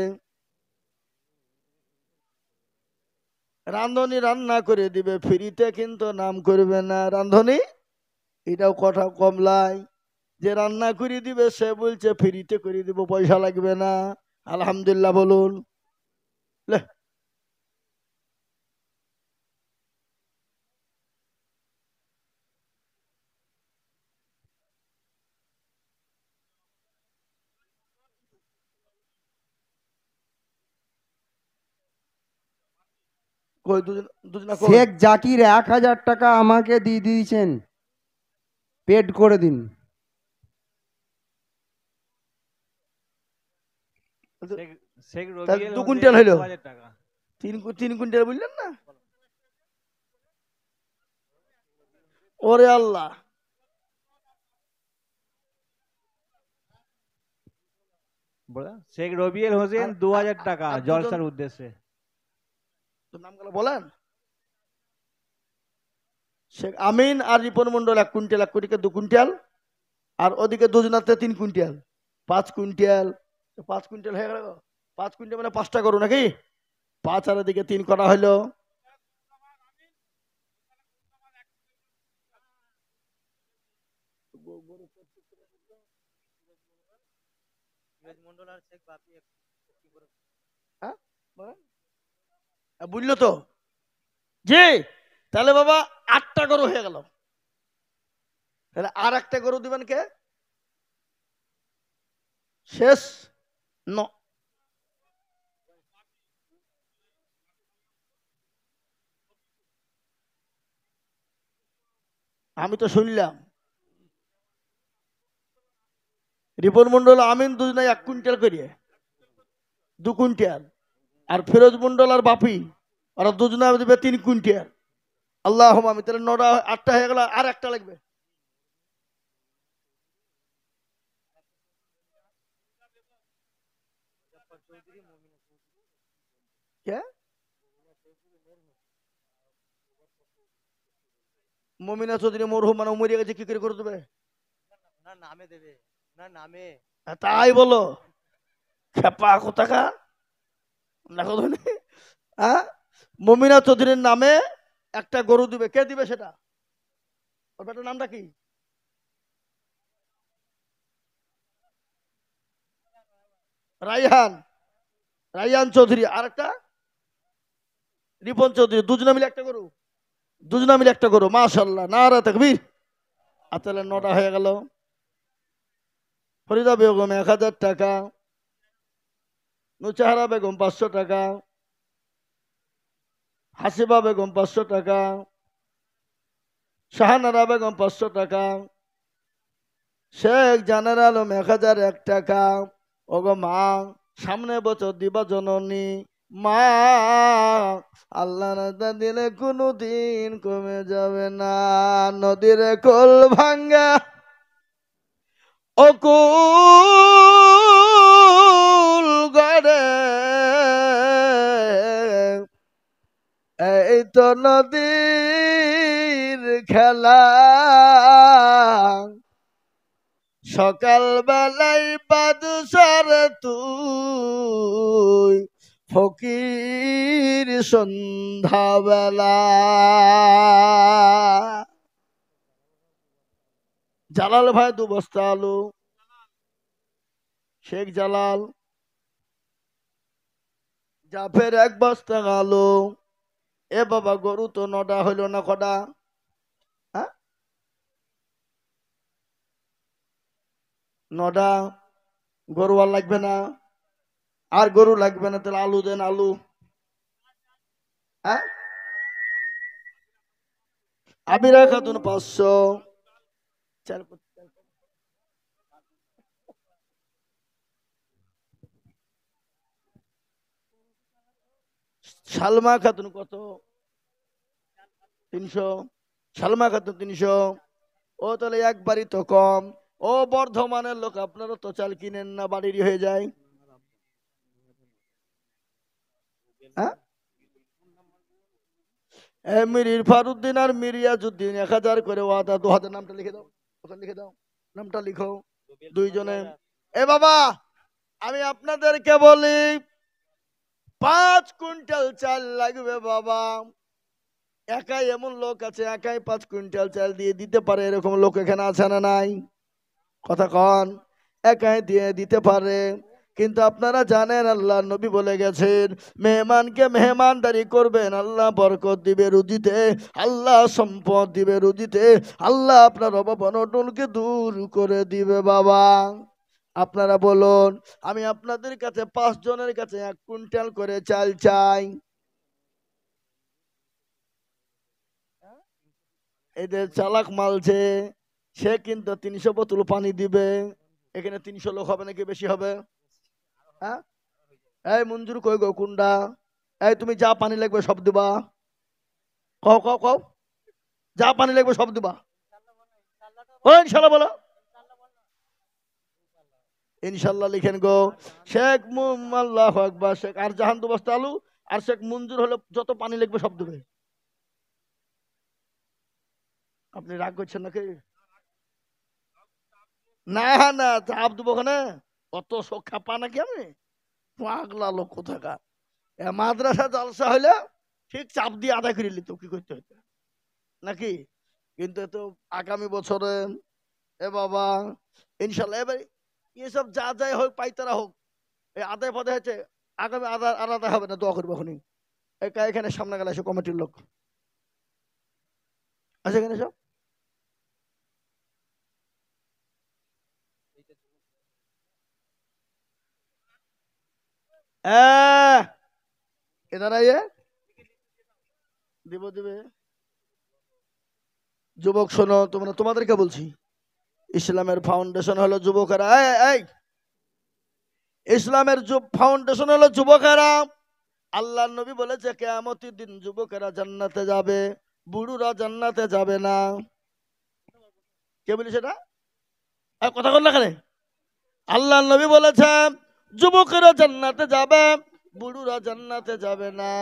রাঁধুনি রান্না করে দিবে ফ্রিতে, কিন্তু নাম করবে না রাঁধুনি। এটাও কথা কমলাই, যে রান্না করে দিবে সে বলছে ফ্রিতে করে দিব, পয়সা লাগবে না। আলহামদুলিল্লাহ বলুন। লে, কই দুজনা কই? শেখ জাকির 1000 টাকা আমাকে দিয়ে দিয়েছেন, পেড করে দিন। তাহলে 2 কুইন্টাল হইলো। 3 কুইন্টাল বললেন না? ওরে আল্লাহ, শেখ রবিউল হোসেন 2000 টাকা আর জলসার দুজন- উদ্দেশ্যে। তোর নামগুলো বলেন। শেখ আমিন আর রিপন মন্ডল 1 কুইন্টাল, 1 কোটিকে 2 কুইন্টাল, আর ওদিকে দুজনাতে 3 কুইন্টাল, 5 কুইন্টাল। 5 কুইন্টাল হয়ে গেল। 5 কুইন্টাল মানে 5টা করো নাকি? 5 আর এদিকে 3 করা হলো। হ্যাঁ? বলেন। বুঝলো তো? জি। তাহলে বাবা 8টা গরু হয়ে গেল। তাহলে আর একটা গরু দিবেন কে? শেষ ন আমি তো শুনলাম রিপন মন্ডল আমিন দুজনে 1 কুইন্টাল করিয়ে, 2 কুইন্টাল, আর ফিরোজ মন্ডল আর বাপি ওরা দুজনে দিবে 3 কুইন্টাল। আল্লাহ আমি তাহলে 9টা 8টা হয়ে গেল, আর একটা লাগবে। কে? মমিনা চৌধুরী মরহুম মানে মরিয়া গেছে, কি করে দেবে? তাই বলো খেপা কোথাকা। দেখো ধনী, হ্যাঁ, মমিনা চৌধুরীর নামে একটা গরু দিবে। কে দিবে সেটা? ওর বেটার নামটা কি? রাইহান, রাইহান চৌধুরী। আর একটা রিপন চৌধুরী। দুজনে মিলে একটা গরু, দুজনে মিলে একটা গরু। মাশাআল্লাহ, নারা তাকবীর। আর তাহলে 9টা হয়ে গেল। ফরিদা বেগম 1000 টাকা, নুচাহারা বেগম 500 টাকা, হাসিবা বেগম 500 টাকা, শাহানারা বেগম 500 টাকা, শেখ জানার আলম 1001 টাকা। ওগো মা, সামনে বছর দিবা জননী মা, আল্লাহ রাজা দিলে কোনো দিন কমে যাবে না। নদীর কোল ভাঙ্গা অকুল গড়ে, এই তো নদীর খেলা। সকাল বেলায় বাদশার তুই, ফকির সন্ধ্যাবেলা। জালাল ভাই 2 বস্তা আলু। শেখ জালাল। জাফের 1 বস্তা আলু। এ বাবা গরু তো 9টা হইল না, কটা? হ্যাঁ, 9টা। গরু আর লাগবে না, আর গরু লাগবে না। তাহলে আলু দেন, আলু। হ্যাঁ, আবিরা খাতুন 500। সালমা খাতুন কত? 300। সালমা খাতুন 300। ও তাহলে একবারই তো কম। ও বর্ধমানের লোক, আপনারা তো চাল কিনেন না, বাড়িরই হয়ে যায়। হ্যাঁ, মির ইরফারউদ্দিন আর মিরিয়াজউদ্দিন 1000 করে ওয়াদা। 2000 নামটা লিখে দাও, ওখানে লিখে দাও, নামটা লিখো দুইজনে। এ বাবা, আমি আপনাদেরকে বলি 5 কুইন্টাল চাল লাগবে বাবা। একাই এমন লোক আছে একাই 5 কুইন্টাল চাল দিয়ে দিতে পারে, এরকম লোক এখানে আছে না নাই? কথা কন, একাই দিয়ে দিতে পারে। কিন্তু আপনারা জানেন আল্লাহ নবী বলে গেছেন, মেহমানকে মেহমানদারি করবেন, আল্লাহ বরকত দিবে রুজিতে, আল্লাহ সম্পদ দিবে রুজিতে, আল্লাহ আপনার অভাব অনটনকে দূর করে দিবে বাবা। আপনারা বলুন, আমি আপনাদের কাছে 5 জনের কাছে 1 কুইন্টাল করে চাল চাই। এই যে চালাক মালছে, সে কিন্তু 300 বোতল পানি দিবে। এখানে 300 লোক হবে নাকি বেশি হবে? হ্যাঁ, এই মঞ্জুর কই গো কুন্ডা? এই তুমি যা পানি লাগবে সব দিবা। কও কও কও, যা পানি লাগবে সব দিবা। ও ইনশাল্লাহ বলো। ইনশাল্লাহ লিখেন গো। শেখ আল্লাহু আকবার, শেখ আর জাহান 2 বস্তা আলু, আর শেখ মঞ্জুর হলো যত পানি লাগবে সব দেবে। আপনি রাগ করছেন নাকি? না না, চাপ দেবো ওখানে, অত শোক খাপা নাকি আমি? পাগলা লোক কোথাকার। মাদ্রাসা জলসা হইলে ঠিক চাপ দিয়ে আদায় করে নিত, কি করতে হইতো নাকি? কিন্তু তো আগামী বছরে এ বাবা ইনশাল্লাহ এবার এসব যা যাই হোক পাইতারা হোক, এই আদায় পদে হয়েছে, আগামী আলাদা হবে না, দোয়া করবো এখনই। এখানে সামনে গেলে এসে কমিটির লোক আছে এখানে সব। এদার আইয়ে দিব দিবে। যুবক শোনো, তোমরা তোমাদেরকে বলছি, ইসলামের ফাউন্ডেশন হলো যুবকেরা। এই ইসলামের ফাউন্ডেশন হলো যুবকেরা। আল্লাহ নবী বলেছে কিয়ামতের দিন যুবকেরা জান্নাতে যাবে, বুড়োরা জান্নাতে যাবে না। কে বলি সেটা? কথা বল না কেন? আল্লাহ নবী বলেছে যুবকেরা জান্নাতে যাবে, বুড়োরা জান্নাতে যাবে না।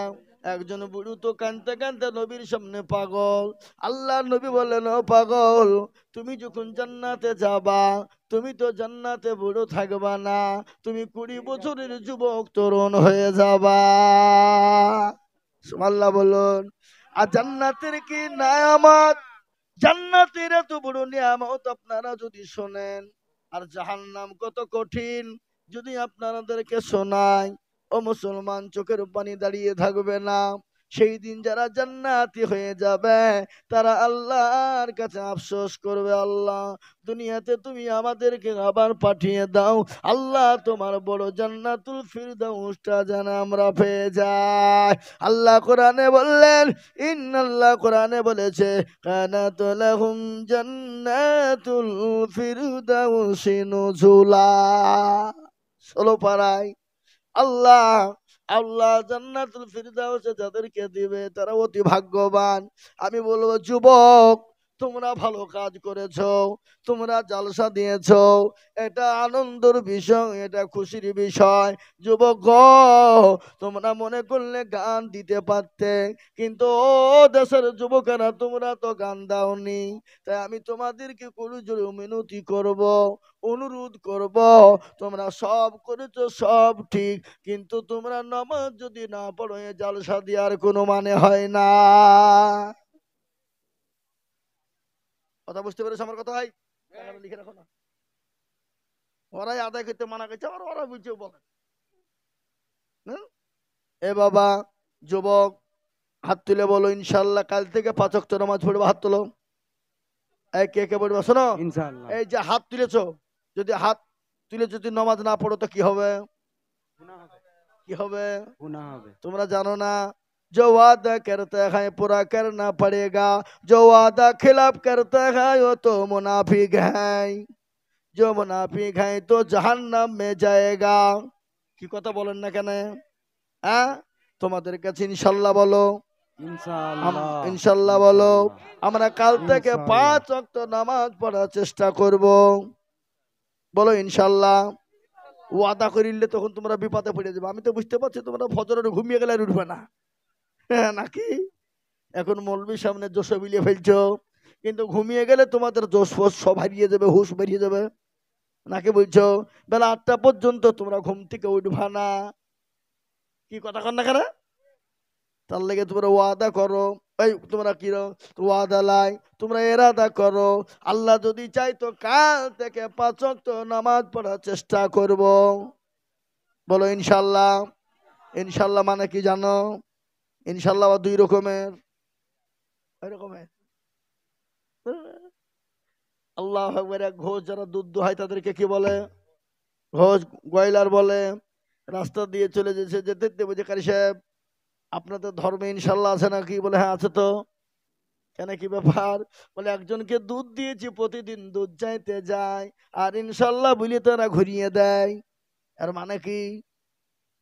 একজন বুড়ো তো কাঁদতে কাঁদতে নবীর সামনে পাগল। আল্লাহ নবী বললেন, ও পাগল, তুমি যখন জান্নাতে যাবা, তুমি তো জান্নাতে বুড়ো থাকবা না, তুমি 20 বছরের যুবক তরুণ হয়ে যাবা। সুবহানাল্লাহ বলুন। আর জান্নাতের কি নিয়ামত, জান্নাতের এত বড় নিয়ামত আপনারা যদি শোনেন, আর জাহান্নাম কত কঠিন যদি আপনাদেরকে শোনায়, ও মুসলমান চোখের পানি দাঁড়িয়ে থাকবে না। সেই দিন যারা জান্নাতি হয়ে যাবে তারা আল্লাহর কাছে আফসোস করবে, আল্লাহ দুনিয়াতে তুমি আমাদেরকে আবার পাঠিয়ে দাও, আল্লাহ তোমার বড় জান্নাতুল ফিরদাউসটা যেন আমরা পেয়ে যাই। আল্লাহ কোরআনে বললেন, ইন্নাল্লাহ কোরআনে বলেছে, কানাত লাহুম জান্নাতুল ফিরদাউসি নুজুলা। 16 পারায় আল্লাহ আল্লাহ জান্নাতুল ফিরদাউসে যাদেরকে দিবে তারা অতি ভাগ্যবান। আমি বলবো যুবক, তোমরা ভালো কাজ করেছো, তোমরা জালসা দিয়েছো, এটা আনন্দের বিষয়, এটা খুশির বিষয়। যুবক গো, তোমরা মনে করলে গান দিতে পারতে, কিন্তু ও দেশের যুবকেরা তোমরা তো গান দাওনি। তাই আমি তোমাদেরকে জোরে মিনতি করব, অনুরোধ করব, তোমরা সব করেছো সব ঠিক, কিন্তু তোমরা নামাজ যদি না পড়ো এ জালসা দেওয়ার কোনো মানে হয় না। কথা বুঝতে পেরেছো আমার কথা? ভাই লিখে রাখো না, ওরাই আদায় করতে মানা করছে, আর ওরা বুঝছে বলে। এ বাবা যুবক, হাত তুলে বলো ইনশাল্লাহ কাল থেকে 5 ওয়াক্ত নামাজ পড়বো। হাত তুলো। এই কে কে পড়বে শোনো, ইনশাআল্লাহ। এই যে হাত তুলেছো, যদি হাত তুলে যদি নামাজ না পড়ো তো কি হবে? কি হবে? গুনাহ হবে। তোমরা জানো না, जो वादा करता है पूरा करना पड़ेगा, जो वादा खिलाफ करता है वो तो मुनाफिक है, जो मुनाफिक है तो जहन्नम में जाएगा। কি কথা বলেন না কেন? হ্যাঁ, তোমাদের কাছে ইনশাল্লাহ বলো, ইনশাআল্লাহ। ইনশাল্লাহ বলো। আমরা কাল থেকে ইনশাআল্লাহ। 5 ওয়াক্ত নামাজ পড়ার চেষ্টা করব, বলো ইনশাল্লাহ। ওয়াদা করিলে তখন তোমরা বিপদে পড়ে যাবে। আমি তো বুঝতে পারছি তোমরা ফজরে ঘুমিয়ে গেলে আর উঠবে না, নাকি? এখন মৌলবীর সামনে জোশ বিলিয়ে ফেলছো, কিন্তু ঘুমিয়ে গেলে তোমাদের জোশ ফোশ সব হারিয়ে যাবে, হুশ বেরিয়ে যাবে। নাকি বলছো বেলা 8টা পর্যন্ত তোমরা ঘুম থেকে উঠবা না? কি কথা কন না কেন? তার লেগে তোমরা ওয়াদা করো, এই তোমরা কি ওয়াদা লাই, তোমরা এরাদা করো, আল্লাহ যদি চাই তো কাল থেকে 5 ওয়াক্ত নামাজ পড়ার চেষ্টা করব। বলো ইনশাল্লাহ। ইনশাল্লাহ মানে কি জানো? ইনশাল্লাহ 2 রকমের, আল্লাহ আকবার। এক ঘোষ যারা দুধ দোহায় তাদেরকে কি বলে? ঘোষ গয়লার বলে। রাস্তা দিয়ে চলে যেতে যেতে বলছে কারি সাহেব আপনাদের ধর্মে ইনশাল্লাহ আছে নাকি? বলে হ্যাঁ আছে তো। কেন কি ব্যাপার? বলে একজনকে দুধ দিয়েছি, প্রতিদিন দুধ চাইতে যায়, আর ইনশাল্লাহ বলে তারা ঘুরিয়ে দেয়। আর মানে কি?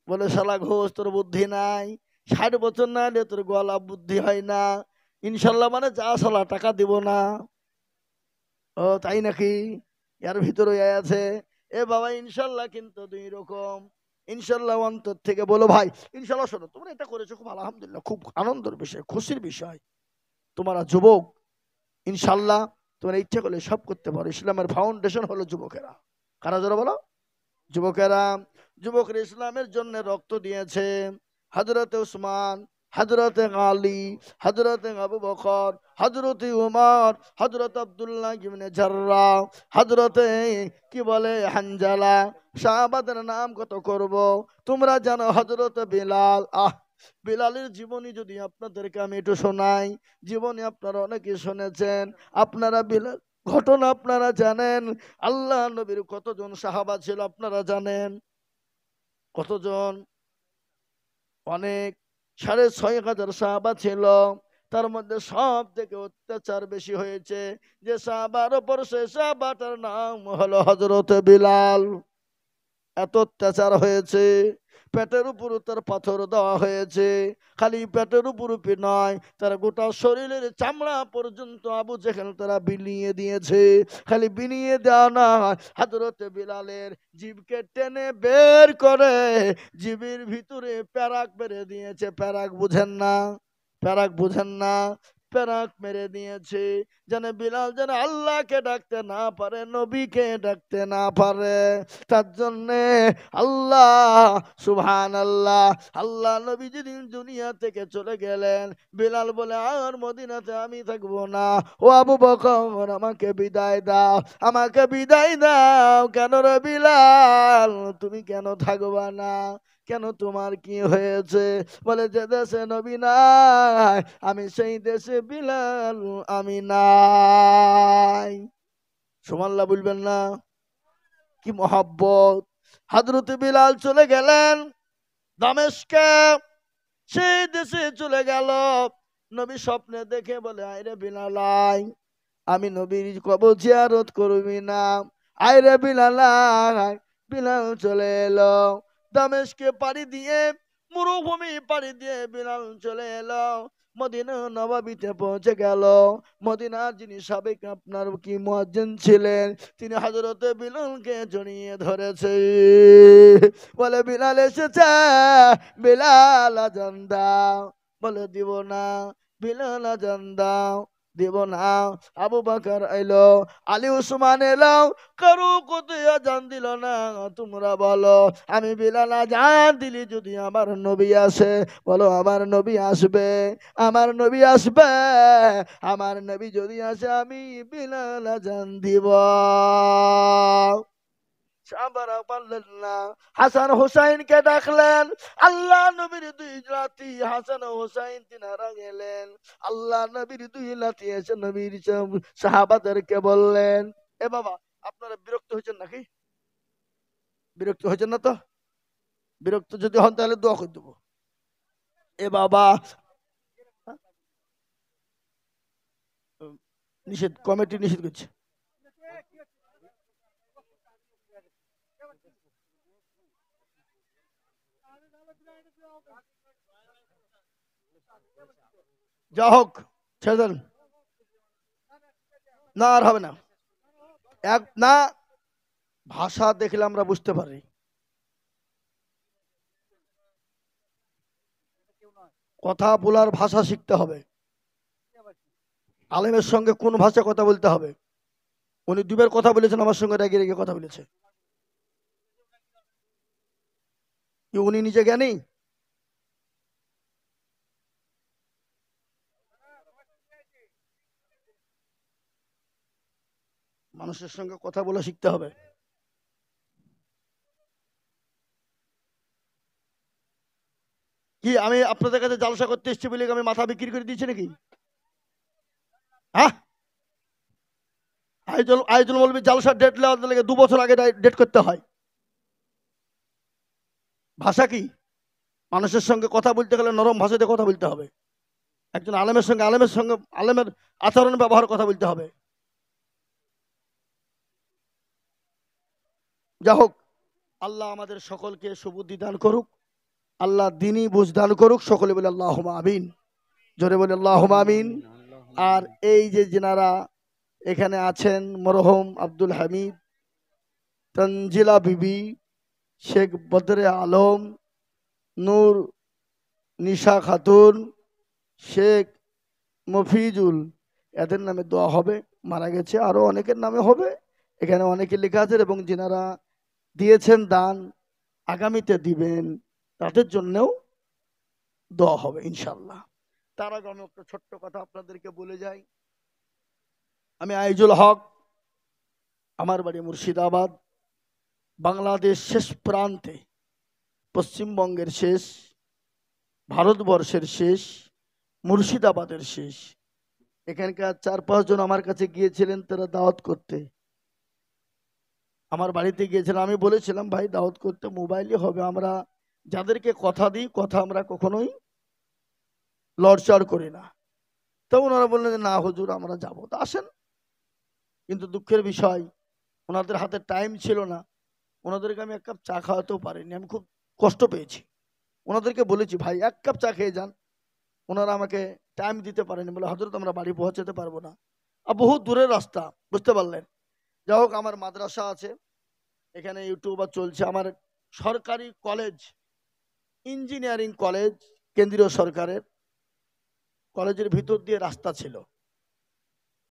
বলে শালা ঘোষ তোর বুদ্ধি নাই, 60 বছর না হলে তোর গলা বুদ্ধি হয় না। ইনশাল্লাহ মানে যা শালা টাকা দিব না। ও তাই নাকি? এর ভিতরে আছে এ বাবা ইনশাল্লাহ কিন্তু 2 রকম। ইনশাল্লাহ অন্তর থেকে বলো ভাই ইনশাল্লাহ। শোনো তোমরা এটা করেছো খুব আলহামদুলিল্লাহ, খুব আনন্দের বিষয়, খুশির বিষয়। তোমরা যুবক, ইনশাল্লাহ তোমরা ইচ্ছা করলে সব করতে পারো। ইসলামের ফাউন্ডেশন হলো যুবকেরা। কারা যারা বলো? যুবকেরা। যুবকরা ইসলামের জন্য রক্ত দিয়েছে। হযরতে উসমান, হযরতে আলী, হযরতে আবু বকর, হযরতে উমর, হযরত আব্দুল্লাহ ইবনে জাররাহ, হযরতে কি বলে হানজালা। সাহাবাদের নাম কত করব? তোমরা জানো হযরতে বিলাল। বিলালের জীবনী যদি আপনাদেরকে আমি একটু শোনাই, জীবনী আপনারা অনেকে শুনেছেন, আপনারা বিলাল ঘটনা আপনারা জানেন। আল্লাহ নবীর কতজন সাহাবা ছিল আপনারা জানেন? কতজন? অনেক, 6,500 সাহাবা ছিল। তার মধ্যে সব থেকে অত্যাচার বেশি হয়েছে যে সাহাবার ওপর, সে সাহাবাটার নাম হলো হযরত বিলাল। এত অত্যাচার হয়েছে, পেটের উপর তার পাথর দেওয়া হয়েছে। খালি পেটের উপর নয়, তার গোটা শরীরের চামড়া পর্যন্ত আবু জেহেল তারা বিলিয়ে দিয়েছে। খালি বিলিয়ে দেওয়া না, হযরত বিলালের জিভকে টেনে বের করে জিভের ভিতরে প্যারাক মেরে দিয়েছে। প্যারাক বুঝেন না? প্যারাক বুঝেন না? প্যারাক মেরে দিয়েছে যেন বিলাল যেন আল্লাহকে ডাকতে না পারে, নবীকে ডাকতে না পারে। তার জন্যে আল্লাহ সুবহানাল্লাহ, আল্লাহ নবী যেদিন দুনিয়া থেকে চলে গেলেন, বিলাল বলে আর মদিনাতে আমি থাকবো না। ও আবু বকর আমাকে বিদায় দাও, আমাকে বিদায় দাও। কেন রে বিলাল তুমি কেন থাকবা না? কেন তোমার কি হয়েছে? বলে যে দেশে নবী নাই আমি সেই দেশে বিলাল আমি নাই। সুবহানাল্লাহ বলবেন না? কি মহব্বত! হযরত বিলাল চলে গেলেন দামেস্কে, সেই দেশে চলে গেল। নবী স্বপ্নে দেখে বলে আইরে বিলাল আয়, আমি নবীর কবর জিয়ারত করবি না? আইরে বিলাল আয়। বিলাল চলে এলো দামেস্কে পাড়ি দিয়ে, মরুভূমি পাড়ি দিয়ে বিলাল চলে এলো মদিনা নববীতে পৌঁছে গেল। মদিনার যিনি সাবেক আপনার কি মুয়াজ্জিন ছিলেন, তিনি হযরতে বিলালকে জড়িয়ে ধরেছে। বলে বিলাল এসেছে, বিলাল আজান দাও। বলে দিব না। বিলাল আজান দাও, দিব না। আবু বকর এলো, আলী উসমান এলো, কারো কোথায় আজান দিল না। তোমরা বলো আমি বিলাল আজান দিলি যদি আমার নবী আসে? বলো আমার নবী আসবে, আমার নবী আসবে। আমার নবী যদি আসে আমি বিলাল আজান দিব। সাহাবারা পারলেন না, হাসান হোসাইনকে ডাকলেন। আল্লাহ নবীর 2 লাঠি, হাসান ও হোসাইন তিনারা গেলেন। আল্লাহ নবীর 2 লাঠি এসে নবীর সাহাবাদেরকে বললেন, এ বাবা আপনারা বিরক্ত হয়েছেন নাকি? বিরক্ত হয়েছেন না তো? বিরক্ত যদি হন তাহলে দোয়া করে দেবো। এ বাবা নিষেধ, কমিটি নিষেধ করছে। যা হোক ছেড়ে দেন না, আর হবে না। এক না, ভাষা দেখলে আমরা বুঝতে পারি। কথা বলার ভাষা শিখতে হবে। আলেমের সঙ্গে কোন ভাষায় কথা বলতে হবে? উনি দুবার কথা বলেছেন, আমার সঙ্গে রেগে রেগে কথা বলেছে। কি উনি নিজে জ্ঞানী? মানুষের সঙ্গে কথা বলে শিখতে হবে। কি আমি আপনাদের কাছে জালসা করতে এসেছি বলে কি আমি মাথা বিক্রি করে দিয়েছি নাকি? হ্যাঁ, আইজুল মৌলবী জালসার ডেট নেওয়ার লেগে 2 বছর আগে ডেট করতে হয়। ভাষা কি? মানুষের সঙ্গে কথা বলতে গেলে নরম ভাষাতে কথা বলতে হবে। একজন আলেমের সঙ্গে আলেমের আচরণ ব্যবহার কথা বলতে হবে। যা হোক, আল্লাহ আমাদের সকলকে সুবুদ্ধি দান করুক, আল্লাহ দিনই বুঝ দান করুক। সকলে বলে আল্লাহুম্মা আমিন, জোরে বলে আল্লাহুম্মা আমিন। আর এই যে যিনারা এখানে আছেন, মরহুম আব্দুল হামিদ, তঞ্জিলা বিবি, শেখ বদরে আলম, নূর নিশা খাতুন, শেখ মফিজুল, এদের নামে দোয়া হবে। মারা গেছে আরো অনেকের নামে হবে, এখানে অনেকে লেখা আছে। এবং যিনারা দিয়েছেন দান, আগামীতে দিবেন, তাদের জন্যও দোয়া হবে ইনশাল্লাহ। তার আগে আমি একটা ছোট্ট কথা আপনাদেরকে বলে যাই। আমি আইজুল হক, আমার বাড়ি মুর্শিদাবাদ, বাংলাদেশ শেষ প্রান্তে, পশ্চিমবঙ্গের শেষ, ভারতবর্ষের শেষ, মুর্শিদাবাদের শেষ। এখানকার 4-5 জন আমার কাছে গিয়েছিলেন তারা দাওয়াত করতে, আমার বাড়িতে গিয়েছিলাম। আমি বলেছিলাম ভাই দাওয়াত করতে মোবাইলই হবে, আমরা যাদেরকে কথা দিই কথা আমরা কখনোই লড়চড় করি না। তো ওনারা বললেন যে না হুজুর আমরা যাবো, তা আসেন। কিন্তু দুঃখের বিষয় ওনাদের হাতে টাইম ছিল না, ওনাদেরকে আমি 1 কাপ চা খাওয়াতেও পারিনি। আমি খুব কষ্ট পেয়েছি। ওনাদেরকে বলেছি ভাই 1 কাপ চা খেয়ে যান, ওনারা আমাকে টাইম দিতে পারেনি, বলে হযরত আমরা বাড়ি পৌঁছাতে পারবো না, আর বহু দূরের রাস্তা, বুঝতে পারলেন। যাই হোক, আমার মাদ্রাসা আছে এখানে, ইউটিউবার চলছে, আমার সরকারি কলেজ, ইঞ্জিনিয়ারিং কলেজ, কেন্দ্রীয় সরকারের কলেজের ভিতর দিয়ে রাস্তা ছিল,